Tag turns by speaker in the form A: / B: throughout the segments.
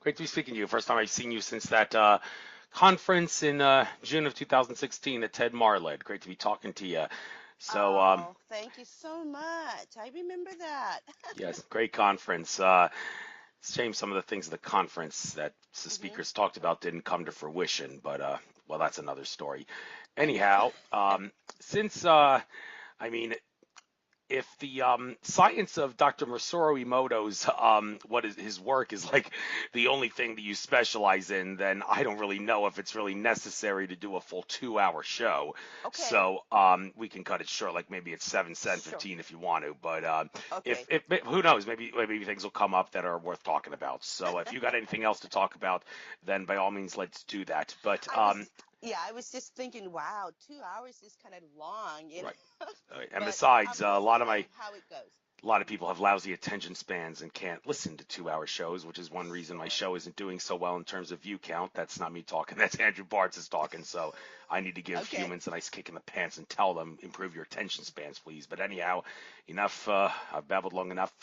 A: Great to be speaking to you. First time I've seen you since that conference in June of 2016 that Ted Marr led. Great to be talking to you. So,
B: Oh, thank you so much. I remember that.
A: yes, great conference. Shame some of the things at the conference that the
B: Hmm.
A: speakers talked about didn't come to fruition, but well, that's another story.
B: I know.
A: Anyhow, since I mean, if the science of Dr. Masaru Emoto's what is his work is like the only thing that you specialize in, then I don't really know if it's really necessary to do a full 2 hour show.
B: Okay,
A: So we can cut it short, like maybe it's 7,
B: sure.
A: 7:15 if you want to. But
B: Okay.
A: if who knows, maybe things will come up that are worth talking about. So if you got anything else to talk about, then by all means let's do that. But
B: I was, yeah, I was just thinking, wow, 2 hours is kind of long,
A: right. And
B: but
A: besides,
B: we'll see how it goes.
A: a lot of people have lousy attention spans and can't listen to 2 hour shows, which is one reason my
B: Sure.
A: show isn't doing so well in terms of view count. That's not me talking. That's Andrew Bartz is talking. So I need to give
B: Okay.
A: humans a nice kick in the pants and tell them, improve your attention spans, please. But anyhow, enough. I've babbled long enough.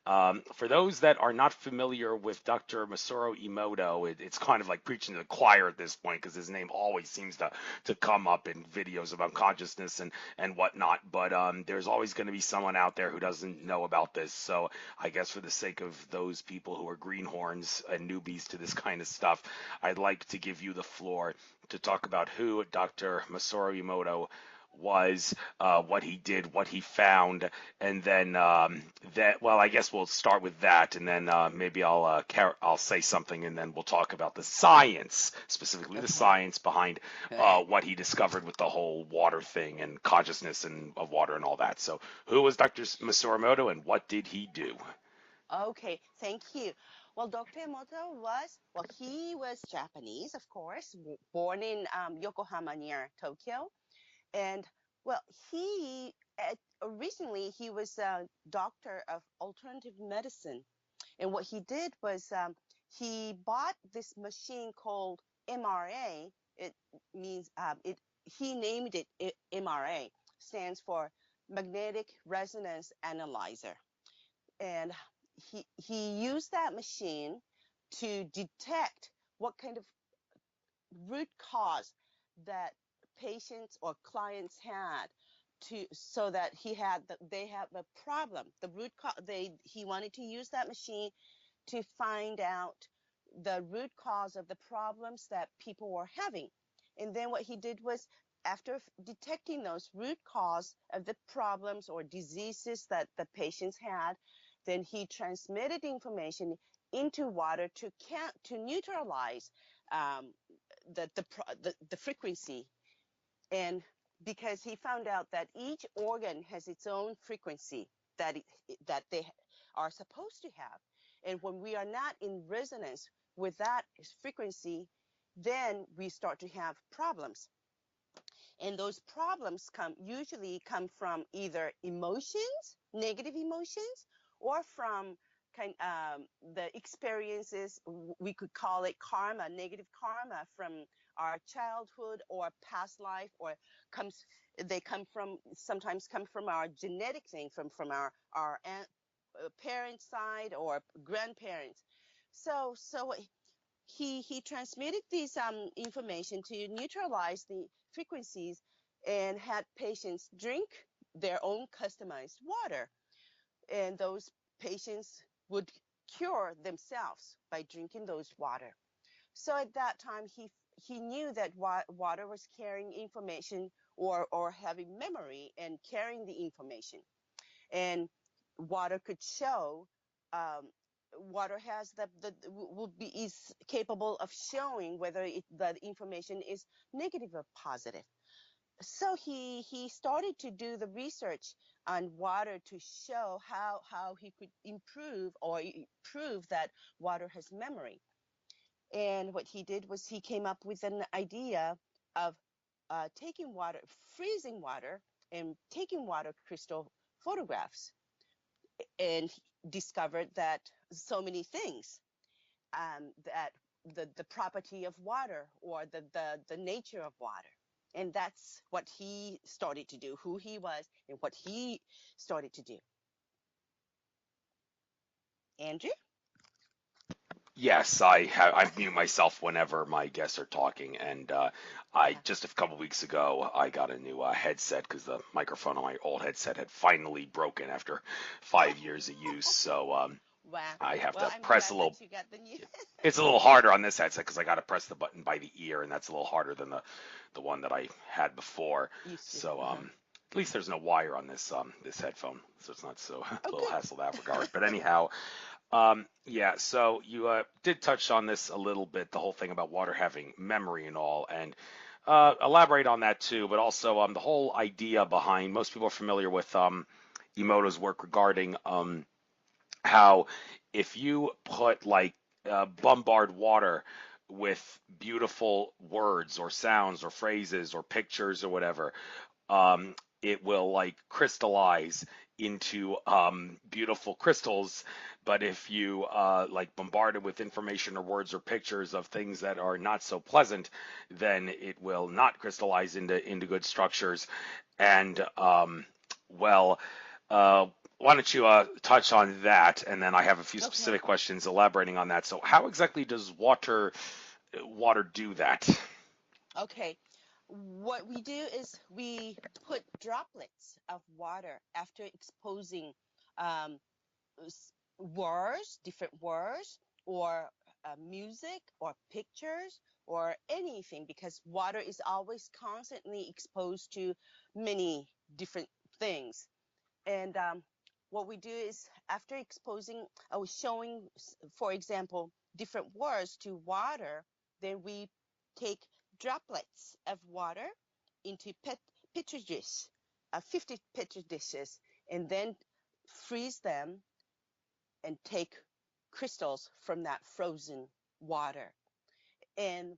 A: For those that are not familiar with Dr. Masaru Emoto, it's kind of like preaching to the choir at this point because his name always seems to come up in videos of unconsciousness and whatnot. But there's always going to be someone out there who doesn't know about this. So I guess for the sake of those people who are greenhorns and newbies to this kind of stuff, I'd like to give you the floor to talk about who Dr. Masaru Emoto was, what he did, what he found, and then that. Well, I guess we'll start with that, and then maybe I'll say something, and then we'll talk about the science, specifically the
B: Okay.
A: science behind what he discovered with the whole water thing and consciousness and of water and all that. So, who was Dr. Masaru, and what did he do?
B: Okay, thank you. Well, Dr. Emoto he was Japanese, of course, born in Yokohama near Tokyo. And well, originally he was a doctor of alternative medicine. And what he did was he bought this machine called MRA. It means he named it MRA, stands for magnetic resonance analyzer. And he used that machine to detect what kind of root cause that patients or clients had, to so that they have a problem, the root cause. He wanted to use that machine to find out the root cause of the problems that people were having. And then what he did was, after detecting those root cause of the problems or diseases that the patients had, then he transmitted information into water to neutralize um, the frequency. And because he found out that each organ has its own frequency that that they are supposed to have, and when we are not in resonance with that frequency, then we start to have problems. And those problems usually come from either emotions, negative emotions, or from the experiences. We could call it karma, negative karma from our childhood or past life, or comes they come from sometimes come from our genetic thing, from our parents' side or grandparents. So he transmitted this information to neutralize the frequencies, and had patients drink their own customized water. And those patients would cure themselves by drinking those water. So at that time, he knew that water was carrying information, or having memory and carrying the information. And water could show, um, water has will be is capable of showing whether the information is negative or positive. So he started to do the research on water to show how he could improve or prove that water has memory. And what he did was he came up with an idea of taking water, freezing water, and taking water crystal photographs, and discovered that so many things, that the property of water, or the nature of water. And that's what he started to do, who he was and what he started to do. Andrew?
A: Yes, I mute myself whenever my guests are talking, and I
B: Uh-huh.
A: just a couple weeks ago I got a new headset because the microphone on my old headset had finally broken after 5 years of use. So
B: Wow.
A: I have
B: Well,
A: to
B: I'm
A: press a
B: glad
A: little.
B: that you got the new.
A: It's a little harder on this headset because I got to press the button by the ear, and that's a little harder than the one that I had before.
B: Used to.
A: So
B: Uh-huh.
A: at least there's no wire on this headphone, so it's not so a
B: Oh,
A: little
B: good.
A: hassle in that regard. But anyhow, yeah, so you did touch on this a little bit, the whole thing about water having memory and all, and elaborate on that too, but also the whole idea behind most people are familiar with Emoto's work regarding how if you put like bombard water with beautiful words or sounds or phrases or pictures or whatever, it will like crystallize into beautiful crystals. But if you like bombard it with information or words or pictures of things that are not so pleasant, then it will not crystallize into good structures. And well, uh, why don't you touch on that, and then I have a few
B: Okay.
A: specific questions elaborating on that. So, how exactly does water do that?
B: Okay. What we do is we put droplets of water after exposing um, words, different words, or music, or pictures, or anything, because water is always constantly exposed to many different things. And what we do is after exposing, showing, for example, different words to water, then we take droplets of water into petri dish, 50 petri dishes, and then freeze them and take crystals from that frozen water. And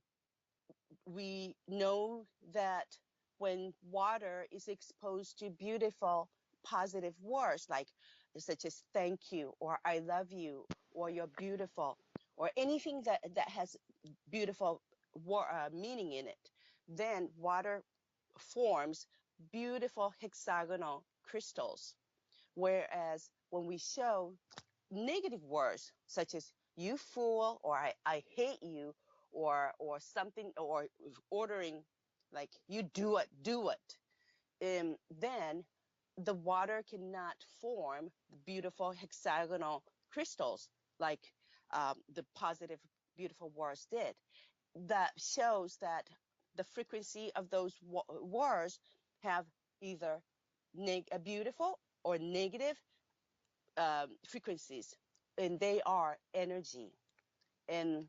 B: we know that when water is exposed to beautiful, positive words like such as thank you or I love you or you're beautiful or anything that has beautiful meaning in it, then water forms beautiful hexagonal crystals. Whereas when we show negative words such as you fool or I hate you or something or ordering like you do it, then the water cannot form beautiful hexagonal crystals like the positive beautiful words did. That shows that the frequency of those words have either a beautiful or negative frequencies, and they are energy. And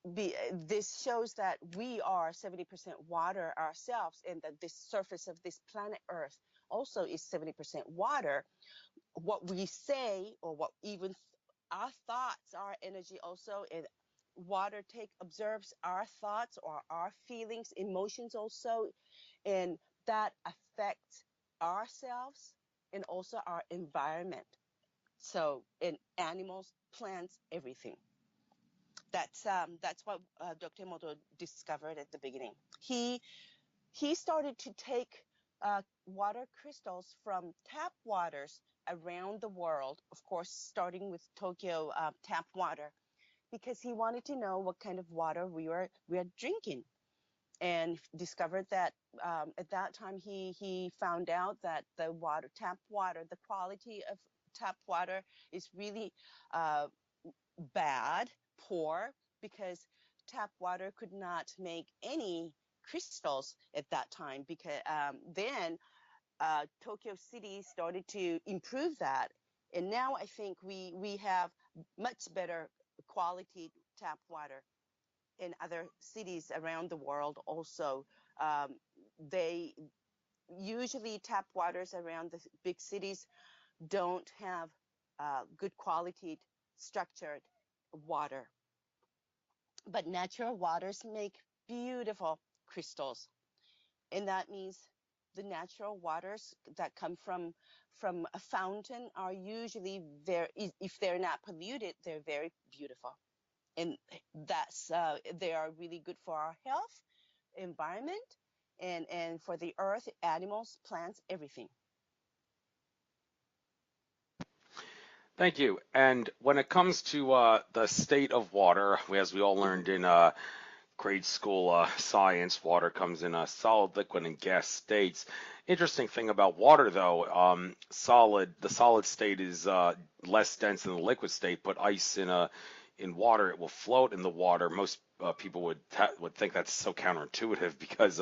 B: this shows that we are 70% water ourselves, and that this surface of this planet Earth also is 70% water. What we say, or what even our thoughts are energy also, and water take observes our thoughts or our feelings, emotions also, and that affects ourselves and also our environment. So in animals, plants, everything. That's what Dr. Emoto discovered at the beginning. He started to take water crystals from tap waters around the world, of course, starting with Tokyo tap water, because he wanted to know what kind of water we are drinking, and discovered that at that time he found out that the water tap water, the quality of tap water is really uh, bad, poor, because tap water could not make any crystals at that time. Because then Tokyo City started to improve that, and now I think we have much better quality tap water in other cities around the world. Also, they usually tap waters around the big cities don't have good quality structured water, but natural waters make beautiful crystals, and that means the natural waters that come from a fountain are usually very, if they're not polluted, they're very beautiful, and that's they are really good for our health, environment, and for the earth, animals, plants, everything.
A: Thank you. And when it comes to the state of water, as we all
B: Hmm.
A: learned in grade school science, water comes in solid, liquid, and gas states. Interesting thing about water, though, the solid state is less dense than the liquid state. Put ice in water, it will float in the water. Most people would think that's so counterintuitive because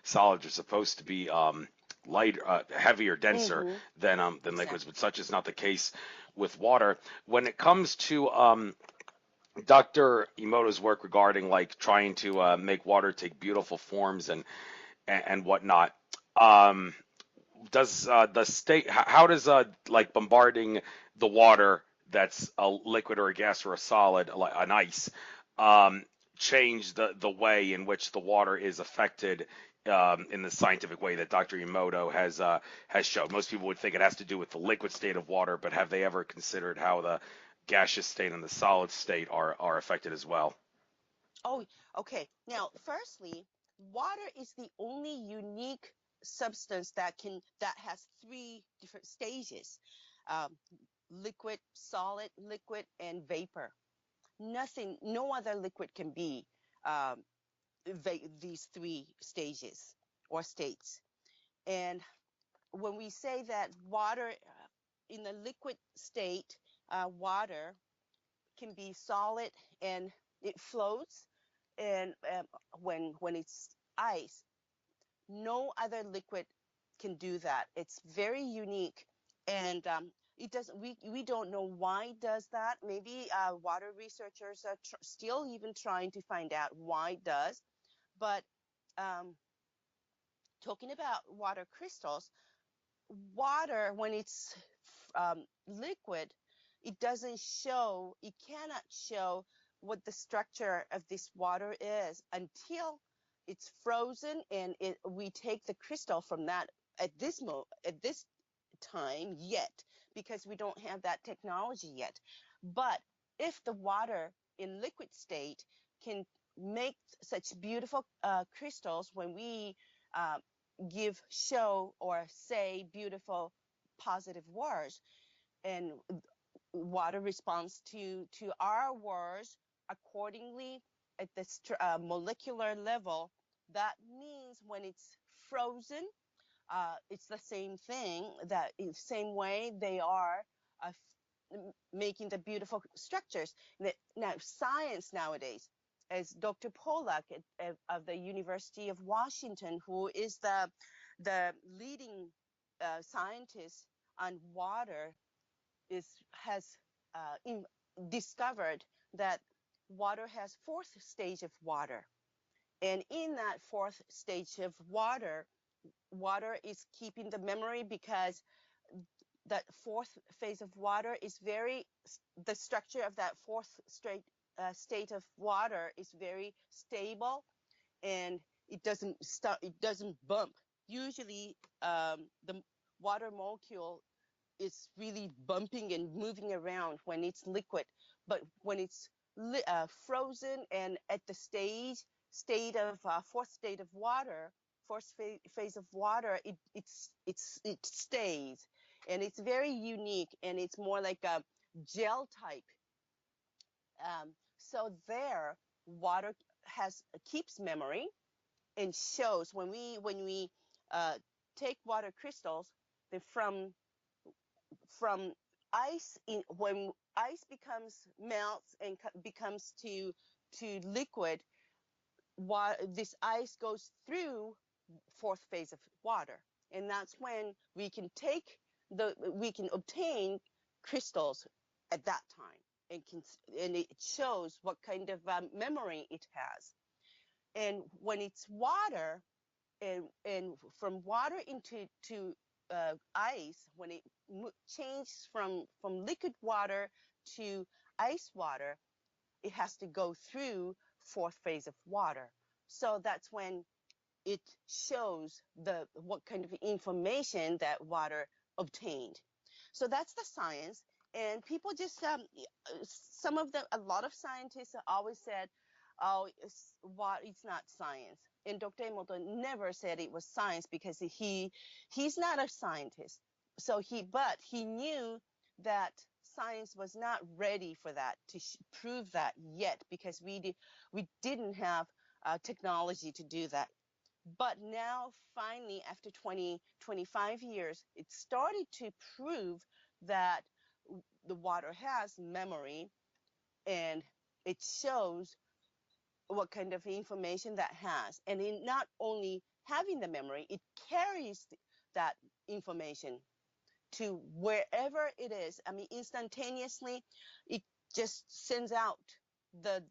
A: solids are supposed to be lighter, heavier, denser
B: Hmm.
A: than liquids,
B: Exactly.
A: but such is not the case with water. When it comes to Dr. Emoto's work regarding like trying to make water take beautiful forms and whatnot. Um, does the state how does like bombarding the water that's a liquid or a gas or a solid like an ice um, change the way in which the water is affected in the scientific way that Dr. Emoto has shown? Most people would think it has to do with the liquid state of water, but have they ever considered how the gaseous state and the solid state are affected as well?
B: Oh, okay. Now, firstly, water is the only unique substance that has three different stages: um, liquid, solid, liquid, and vapor. No other liquid can be um, these three stages or states. And when we say that water, in the liquid state, water can be solid and it floats, and when it's ice, no other liquid can do that. It's very unique, and it doesn't. We don't know why it does that. Maybe water researchers are still even trying to find out why it does. But um, talking about water crystals, water when it's liquid, it cannot show what the structure of this water is until it's frozen, and we take the crystal from that at this time yet, because we don't have that technology yet. But if the water in liquid state can make such beautiful crystals, when we uh, show or say beautiful positive words, and water responds to our words accordingly at the molecular level, that means when it's frozen, it's the same thing, that in the same way they are making the beautiful structures. Now, science nowadays, as Dr. Pollack of the University of Washington, who is the leading scientist on water, is has in, discovered that water has fourth stage of water, and in that fourth stage of water is keeping the memory, because that fourth phase of water is very the structure of that fourth state of water is very stable, and it doesn't bump. Usually the water molecule is really bumping and moving around when it's liquid, but when it's frozen and at the state of fourth state of water, phase of water, it stays, and it's very unique, and it's more like a gel type. So there, water has keeps memory and shows when we uh, take water crystals, they from ice, in when ice becomes melts and becomes to liquid, this ice goes through fourth phase of water, and that's when we can obtain crystals at that time, and it shows what kind of memory it has. And when it's water, and from water into to ice, when it changes from liquid water to ice water, it has to go through fourth phase of water. So that's when it shows the what kind of information that water obtained. So that's the science. And people just a lot of scientists always said, "Oh, it's not science." And Dr. Emoto never said it was science, because he's not a scientist. But he knew that science was not ready for that, to prove that yet, because we didn't have technology to do that. But now, finally, after 25 years, it started to prove that the water has memory, and it shows what kind of information that has. And in not only having the memory, it carries that information to wherever it is. I mean, instantaneously, it just sends out the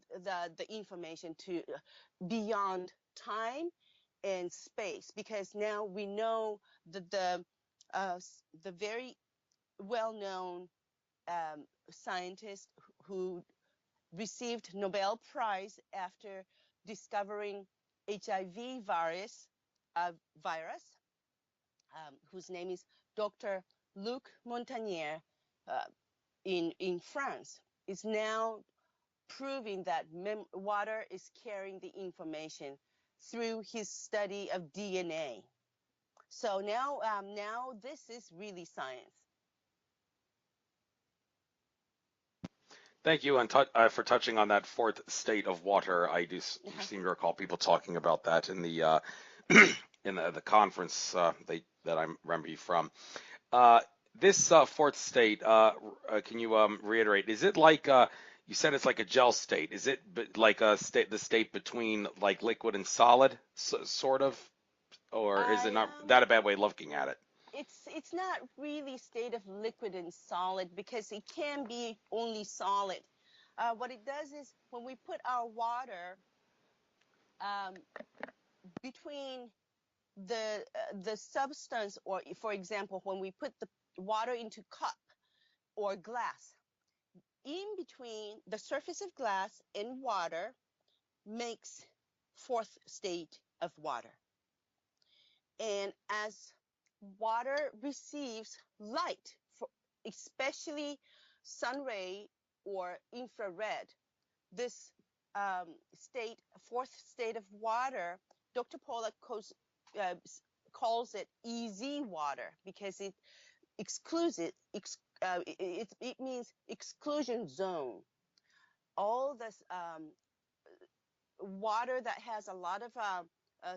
B: information to beyond time and space, because now we know that the very well-known scientist who received Nobel Prize after discovering HIV virus, whose name is Dr. Luc Montagnier, uh, in France, is now proving that water is carrying the information through his study of DNA. So now this is really science.
A: Thank you, and for touching on that fourth state of water. I do seem to recall people talking about that in the in the conference that I remember you from. Uh, this fourth state, can you reiterate? Is it like you said it's like a gel state? Is it like a state, the state between like liquid and solid, sort of, or is it
B: I
A: not that a bad way of looking at it?
B: It's not really state of liquid and solid, because it can be only solid. What it does is, when we put our water um, between the substance, or for example, when we put the water into cup or glass, in between the surface of glass and water makes fourth state of water. And as water receives light, especially sun ray or infrared, this state, fourth state of water, Dr. Pollack calls it easy water, because it excludes it means exclusion zone. All this water that has a lot of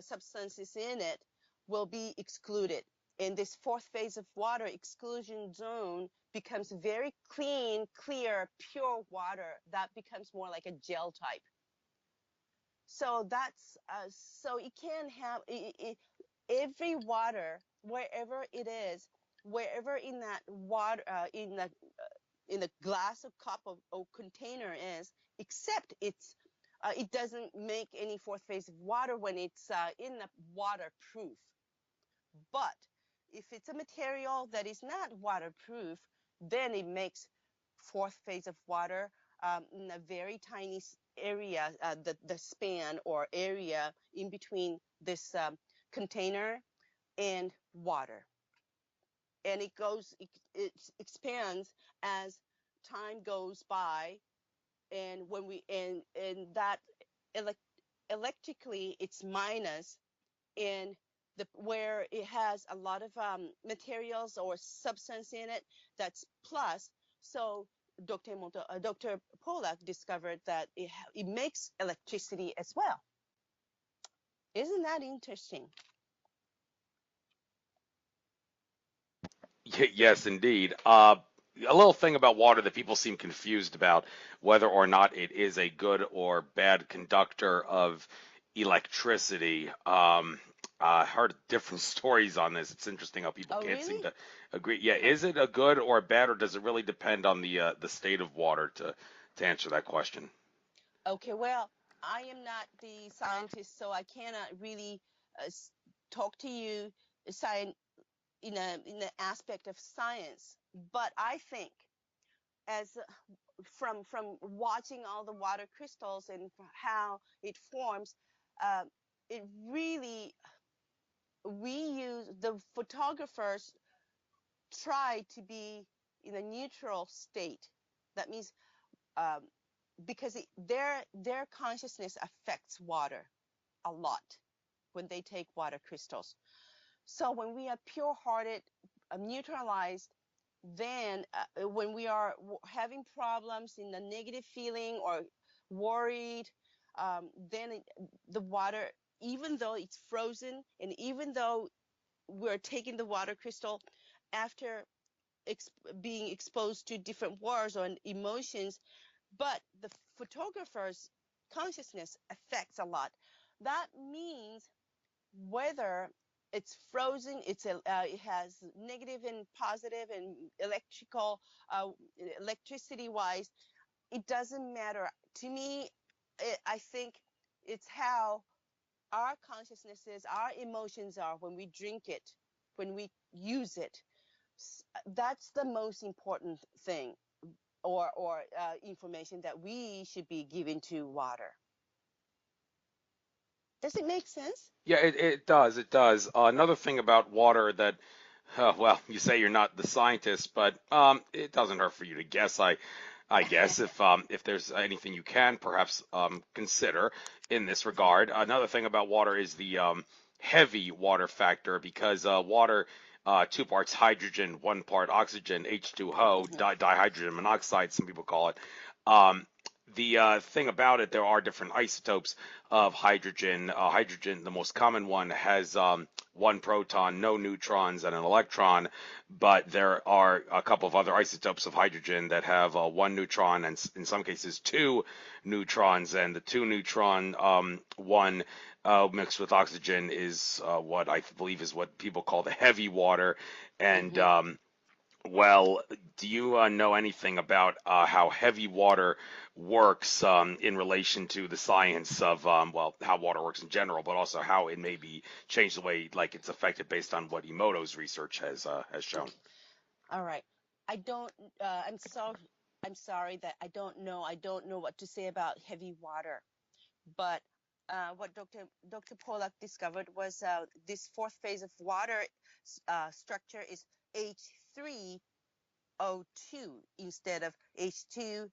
B: substances in it will be excluded. In this fourth phase of water, exclusion zone becomes very clean, clear, pure water that becomes more like a gel type. So that's so it can have every water, wherever it is, wherever in that water, in the glass or cup or container is, except it doesn't make any fourth phase of water when it's in the waterproof. But if it's a material that is not waterproof, then it makes fourth phase of water in a very tiny area, the span or area in between this container and water. And it expands as time goes by, and when we and that elect, electrically it's minus, and where it has a lot of materials or substance in it, that's plus. So Dr. Pollack discovered that it makes electricity as well. Isn't that interesting?
A: Yes, indeed. A little thing about water that people seem confused about, whether or not it is a good or bad conductor of electricity. I heard different stories on this. It's interesting how people
B: Oh,
A: can't seem
B: really?
A: to agree. Yeah, is it a good or a bad, or does it really depend on the state of water to answer that question?
B: Okay, well, I am not the scientist, so I cannot really talk to you science in the aspect of science. But I think, as from watching all the water crystals and how it forms, uh, it really, we use the photographers try to be in a neutral state. That means um, because their consciousness affects water a lot when they take water crystals. So when we are pure-hearted, neutralized, then when we are having problems in the negative feeling or worried, then the water, even though it's frozen and even though we're taking the water crystal after ex- being exposed to different words or emotions, but the photographer's consciousness affects a lot. That means whether it's frozen, it has negative and positive and electrical, uh, electricity wise, it doesn't matter. To me, I think it's how our consciousnesses, our emotions are when we drink it, when we use it. That's the most important thing, or information that we should be giving to water. Does it make sense?
A: Yeah, it does. It does. Another thing about water that, well, you say you're not the scientist, but it doesn't hurt for you to guess. I guess if there's anything you can perhaps consider in this regard. Another thing about water is the heavy water factor because water. Two parts hydrogen, one part oxygen, H2O,
B: Hmm.
A: dihydrogen monoxide, some people call it. Um, the thing about it, there are different isotopes of hydrogen. Hydrogen, the most common one, has one proton, no neutrons, and an electron. But there are a couple of other isotopes of hydrogen that have one neutron and in some cases two neutrons. And the two neutron one mixed with oxygen is what I believe is what people call the heavy water. And
B: Hmm.
A: well, do you know anything about how heavy water works in relation to the science of, well, how water works in general, but also how it may be changed the way, like it's affected based on what Emoto's research has shown?
B: Okay. All right. I don't. I'm so. I'm sorry that I don't know. I don't know what to say about heavy water. But what Dr. Pollack discovered was this fourth phase of water structure is H3O2 instead of H2O.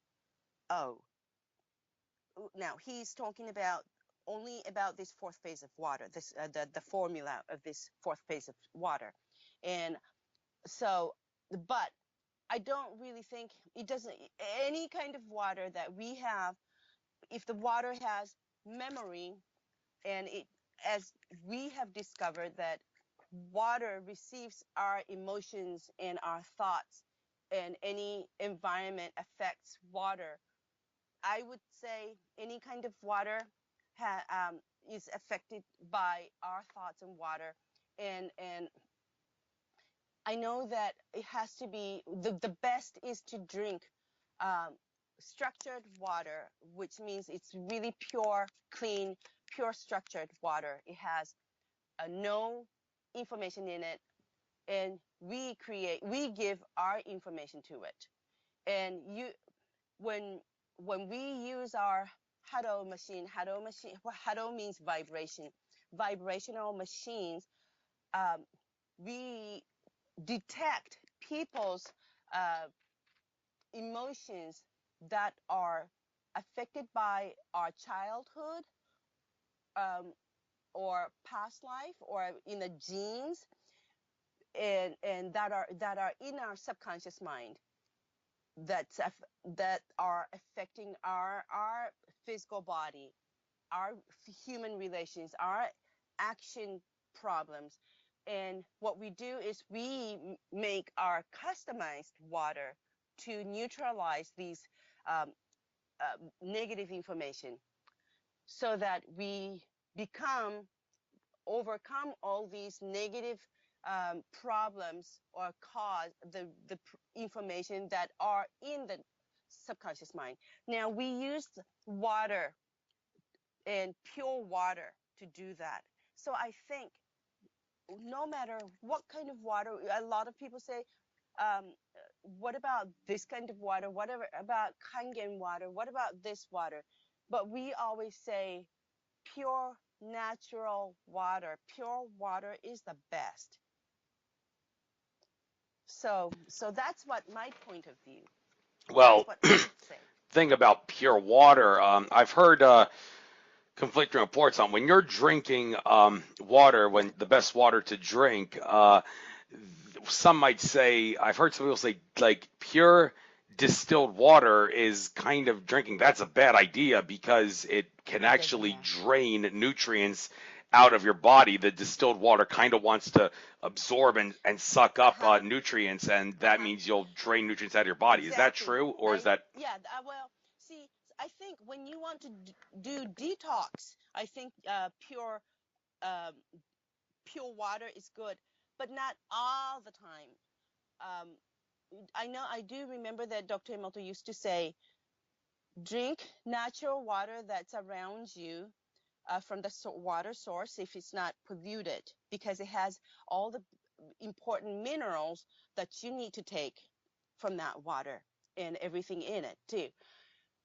B: Now he's talking about only about this fourth phase of water, this the formula of this fourth phase of water, and so, but I don't really think it doesn't, any kind of water that we have, if the water has memory, and it, as we have discovered that water receives our emotions and our thoughts, and any environment affects water, I would say any kind of water is affected by our thoughts and water. And I know that it has to be the best is to drink um, structured water, which means it's really pure, clean, pure structured water. It has no information in it, and we give our information to it. And you, when when we use our Hado machine, well, Hado means vibration, vibrational machines. Um, we detect people's uh, emotions that are affected by our childhood, um, or past life, or in the genes, and that are in our subconscious mind, that's that are affecting our physical body, our human relations, our action problems. And what we do is we make our customized water to neutralize these um, negative information, so that we become overcome all these negative problems, or cause the information that are in the subconscious mind. Now we use water and pure water to do that. So I think no matter what kind of water, a lot of people say, um, what about this kind of water? Whatever about Kangen water? What about this water? But we always say pure natural water. Pure water is the best. So that's what my point of view. That's
A: Well,
B: what I would say.
A: thing about pure water, I've heard conflicting reports on when you're drinking water, when the best water to drink. some might say, I've heard some people say, like, pure distilled water is kind of drinking. That's a bad idea because it can
B: It doesn't,
A: actually
B: yeah.
A: drain nutrients out of your body. The distilled water kind of wants to absorb and suck up
B: Uh-huh.
A: nutrients, and that
B: Uh-huh.
A: means you'll drain nutrients out of your body. Is that
B: Exactly.
A: true, or is that?
B: Yeah, well, see, I think when you want to do detox, I think um, pure water is good, but not all the time. Um, I do remember that Dr. Emoto used to say, drink natural water that's around you from the water source if it's not polluted, because it has all the important minerals that you need to take from that water and everything in it too.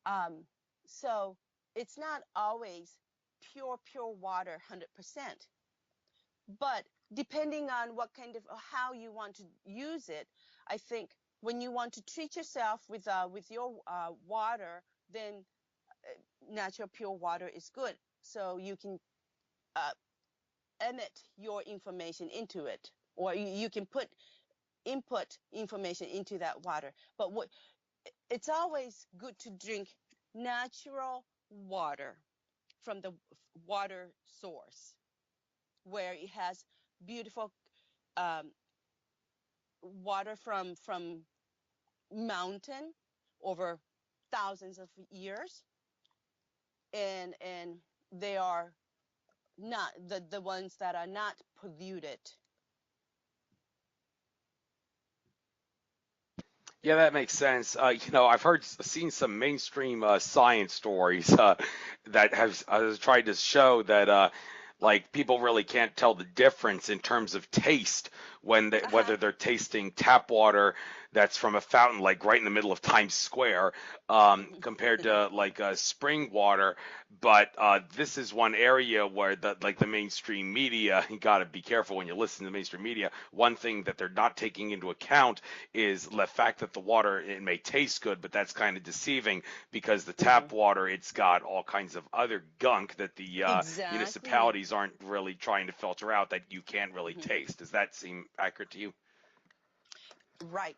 B: Um, so it's not always pure water 100%, but depending on what kind of how you want to use it, I think when you want to treat yourself with your water, then natural pure water is good. So you can uh, emit your information into it, or you can put input information into that water. But it's always good to drink natural water from the water source, where it has beautiful um, water from mountain over thousands of years, and they are not the ones that are not polluted.
A: Yeah, that makes sense. I've seen some mainstream science stories that have tried to show that like people really can't tell the difference in terms of taste
B: Uh-huh.
A: whether they're tasting tap water that's from a fountain like right in the middle of Times Square compared to like spring water. But this is one area where the mainstream media, you got to be careful when you listen to the mainstream media. One thing that they're not taking into account is the fact that the water, it may taste good, but that's kind of deceiving because the
B: Hmm.
A: tap water, it's got all kinds of other gunk that the
B: Exactly.
A: municipalities aren't really trying to filter out that you can't really
B: Hmm.
A: taste. Does that seem accurate to you?
B: Right.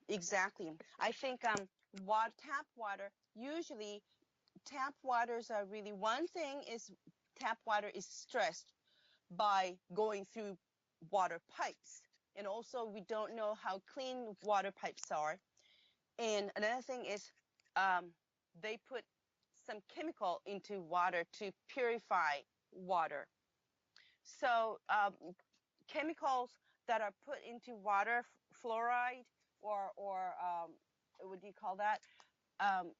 B: Exactly. I think tap water, usually tap waters are really, one thing is tap water is stressed by going through water pipes. And also we don't know how clean water pipes are. And another thing is um, they put some chemical into water to purify water. So chemicals that are put into water, fluoride, or what do you call that? Um,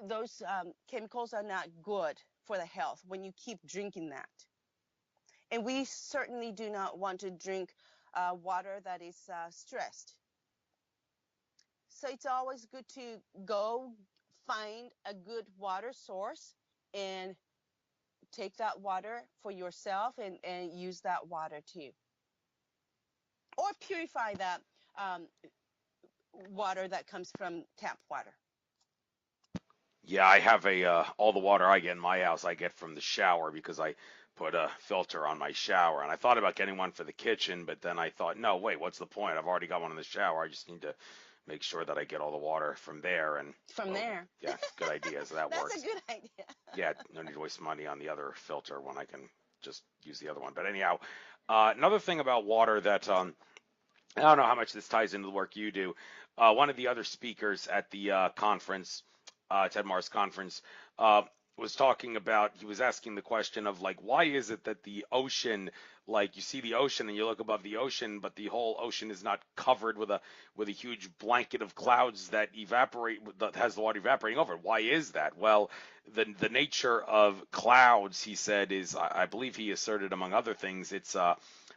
B: those chemicals are not good for the health when you keep drinking that. And we certainly do not want to drink water that is stressed. So it's always good to go find a good water source and take that water for yourself, and use that water too. Or purify that um, water that comes from tap water.
A: Yeah, I have a all the water I get in my house I get from the shower because I put a filter on my shower, and I thought about getting one for the kitchen, but then I thought, no, wait, what's the point? I've already got one in the shower. I just need to make sure that I get all the water from there, and
B: From
A: well,
B: there.
A: yeah, good idea. So that
B: That's a
A: works.
B: good idea.
A: Yeah, no need to waste money on the other filter when I can just use the other one. But anyhow, another thing about water that I don't know how much this ties into the work you do. One of the other speakers at the conference, Ted Mars conference, uh, was talking about, he was asking the question of like, why is it that the ocean, like you see the ocean and you look above the ocean, but the whole ocean is not covered with a huge blanket of clouds that evaporate, that has the water evaporating over it? Why is that? Well, the nature of clouds, he said, is I believe he asserted among other things, it's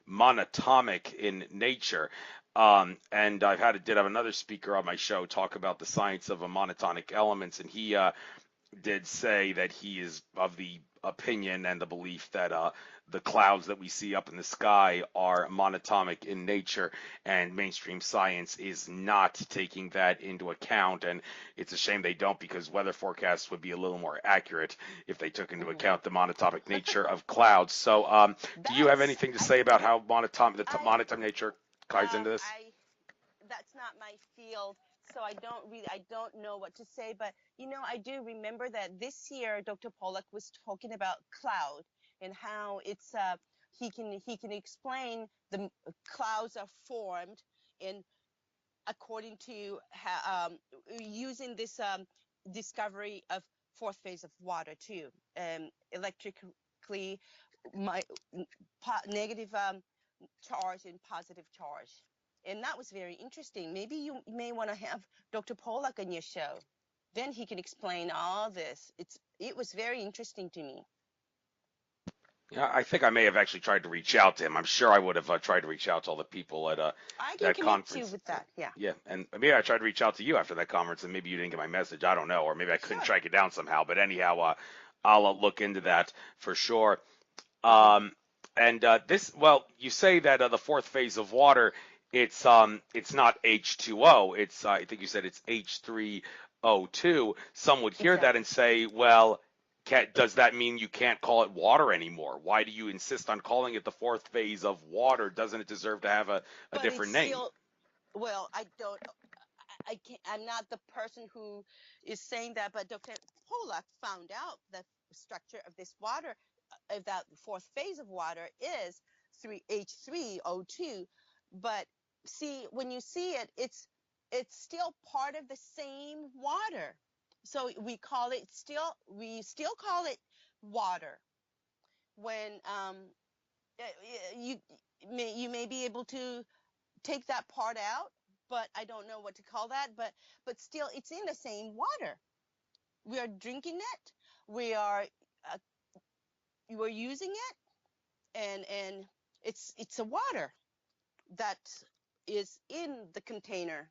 A: monatomic in nature. And did have another speaker on my show talk about the science of a monotonic elements, and he did say that he is of the opinion and the belief that the clouds that we see up in the sky are monatomic in nature, and mainstream science is not taking that into account. And it's a shame they don't, because weather forecasts would be a little more accurate if they took into
B: Hmm.
A: account the monatomic nature of clouds. So, do you have
B: That's
A: anything to say about how
B: I
A: monatomic nature ties into this?
B: I that's not my field, so I don't know what to say. But I do remember that this year Dr. Pollack was talking about cloud and how he can explain the clouds are formed in according to using this discovery of fourth phase of water too, electrically, my negative charge and positive charge. And that was very interesting. Maybe you may want to have Dr. Pollack on your show. Then he can explain all this. It was very interesting to me.
A: Yeah, I think I may have actually tried to reach out to him. I'm sure I would have tried to reach out to all the people at
B: I can
A: that
B: connect you
A: conference.
B: with that. Yeah.
A: Yeah, and maybe I tried to reach out to you after that conference, and maybe you didn't get my message. I don't know, or maybe I couldn't
B: Sure.
A: track it down somehow. But anyhow, I'll look into that for sure.
B: Hmm.
A: Um, and well, you say that the fourth phase of water, it's not H2O. I think you said it's H3O2. Some would hear that and
B: Exactly.
A: say, well, does that mean you can't call it water anymore? Why do you insist on calling it the fourth phase of water? Doesn't it deserve to have a
B: But it's
A: different name?
B: still, well, I don't, I can't, I'm not the person who is saying that, but Dr. Pollack found out the structure of this water, of that fourth phase of water is 3H3O2. But see, when you see it, it's still part of the same water. So we still call it water. When you you may be able to take that part out, but I don't know what to call that. But still, it's in the same water. We are drinking it. We are uh, we're using it, and it's a water that is in the container,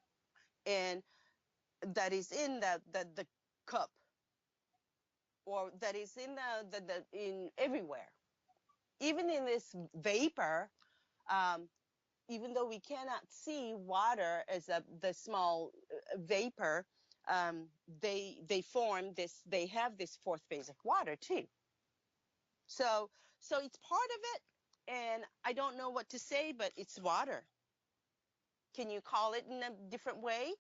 B: and that is in the cup, or that is in the in everywhere, even in this vapor. Um, Even though we cannot see water as the small vapor, um, they have this fourth phase of water too. So it's part of it, and I don't know what to say, but it's water. Can you call it in a different way?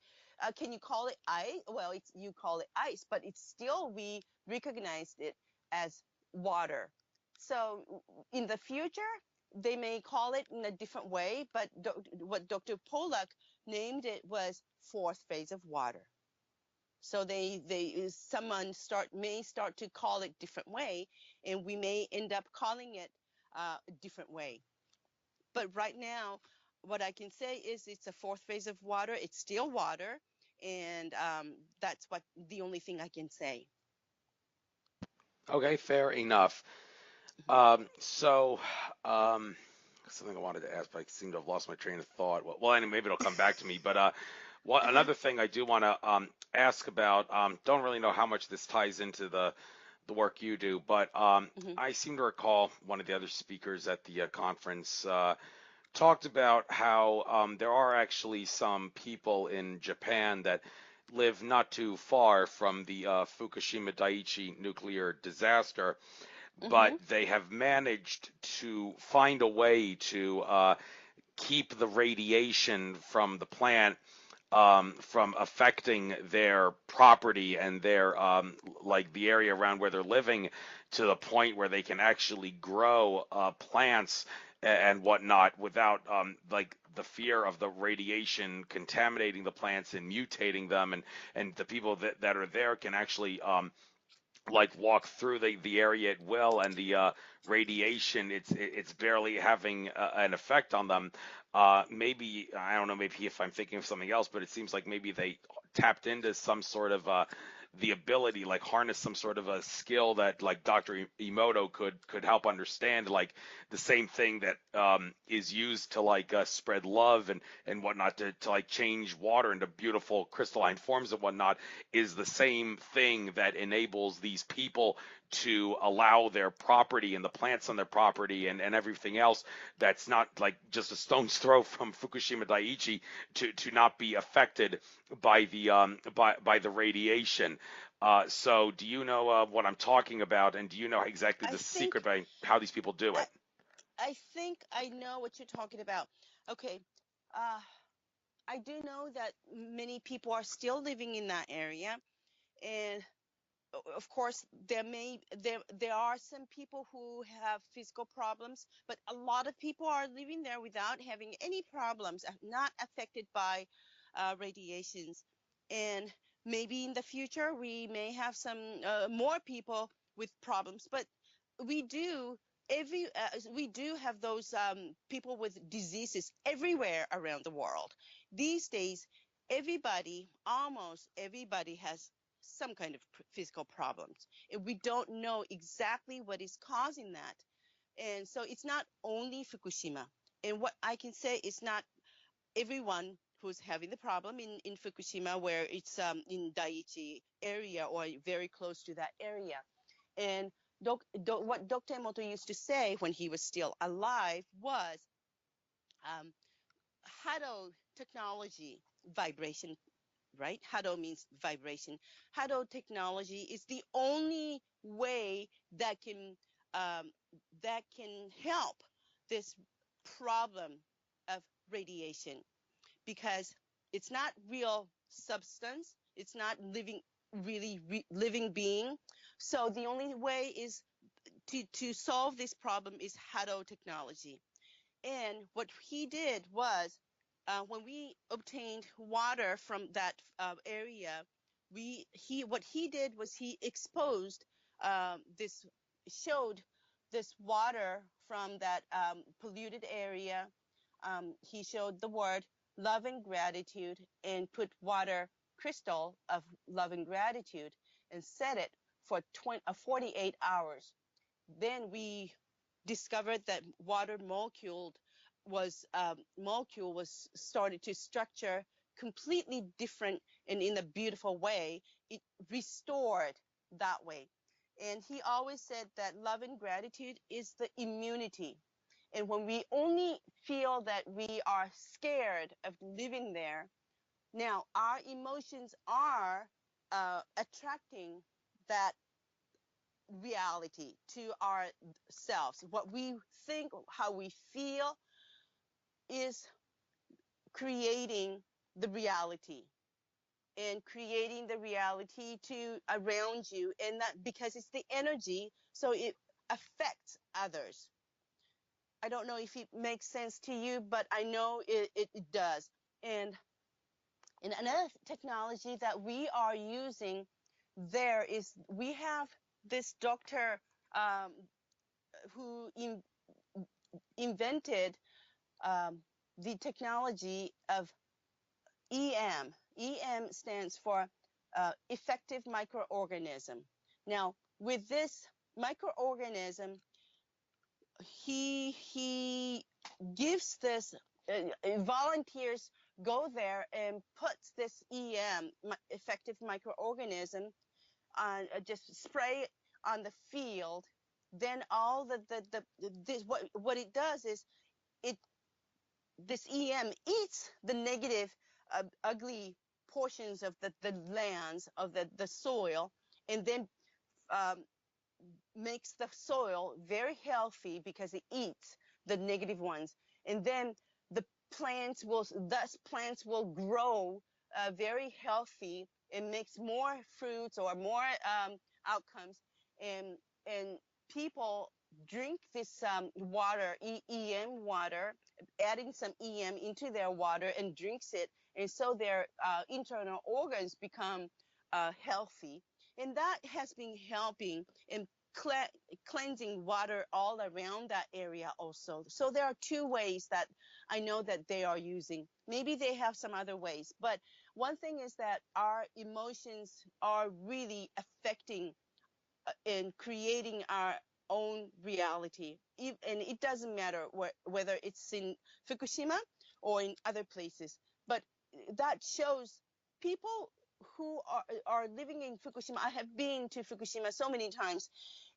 B: Can you call it ice? Well, you call it ice, but it's still, we recognized it as water. So in the future, they may call it in a different way, but what Dr. Pollack named it was fourth phase of water. So someone may start to call it different way, and we may end up calling it a different way. But right now, what I can say is it's a fourth phase of water. It's still water, and that's what the only thing I can say.
A: Okay, fair enough.
B: Mhm.
A: So, um, something I wanted to ask, but I seem to have lost my train of thought. Anyway, maybe it'll come back to me. But
B: Okay.
A: another thing I do want to ask about, don't really know how much this ties into the work you do, but
B: Hmm.
A: I seem to recall one of the other speakers at the conference talked about how there are actually some people in Japan that live not too far from the Fukushima Daiichi nuclear disaster, but
B: Hmm.
A: they have managed to find a way to keep the radiation from the plant from affecting their property and their like the area around where they're living to the point where they can actually grow plants and whatnot without like the fear of the radiation contaminating the plants and mutating them, and the people that are there can actually like walk through the area at will, and the radiation it's barely having an effect on them. Maybe I don't know, maybe if I'm thinking of something else, but it seems like maybe they tapped into some sort of the ability, like harness some sort of a skill that like Dr. Emoto could help understand, like the same thing that is used to like spread love and whatnot, to like change water into beautiful crystalline forms and whatnot, is the same thing that enables these people to allow their property and the plants on their property and everything else that's not like just a stone's throw from Fukushima Daiichi to not be affected by by the radiation. So do you know what I'm talking about, and do you know exactly
B: I
A: the secret
B: think
A: by how these people do
B: I,
A: it?
B: I think I know what you're talking about. Okay. Uh, I do know that many people are still living in that area, and of course there are some people who have physical problems, but a lot of people are living there without having any problems, not affected by radiations. And maybe in the future we may have some more people with problems, but we do we do have those people with diseases everywhere around the world these days. Everybody, almost everybody, has some kind of physical problems, and we don't know exactly what is causing that. And so it's not only Fukushima. And what I can say is not everyone who's having the problem in Fukushima, where it's in Daiichi area or very close to that area. And what Dr. Emoto used to say when he was still alive was um, Hado technology, vibration, right? Hado means vibration. Hado technology is the only way um, that can help this problem of radiation, because it's not real substance. It's not really living being. So the only way is to solve this problem is Hado technology. And what he did was, when we obtained water from that area, what he did was he exposed this, showed this water from that polluted area. He showed the word love and gratitude and put water crystal of love and gratitude and set it for 48 hours. Then we discovered that water molecule was started to structure completely different and in a beautiful way. It restored that way. And he always said that love and gratitude is the immunity. And when we only feel that we are scared of living there, now our emotions are attracting that reality to ourselves. What we think, how we feel, is creating the reality, and creating the reality to around you, and that because it's the energy, so it affects others. I don't know if it makes sense to you, but I know it does. And another technology that we are using there is, we have this doctor um, who invented um, the technology of EM. EM stands for effective microorganism. Now, with this microorganism, he gives this, volunteers go there and puts this EM, effective microorganism, on, just spray on the field. Then all this, what it does is, it this EM eats the negative, ugly portions of the lands of the soil, and then um, makes the soil very healthy because it eats the negative ones. And then the plants will grow very healthy and makes more fruits or more outcomes. And people drink this water, EM water, adding some EM into their water and drinks it. And so their internal organs become healthy. And that has been helping in cleansing water all around that area also. So there are two ways that I know that they are using. Maybe they have some other ways, but one thing is that our emotions are really affecting in creating our own reality. And it doesn't matter whether it's in Fukushima or in other places, but that shows people who are living in Fukushima. I have been to Fukushima so many times,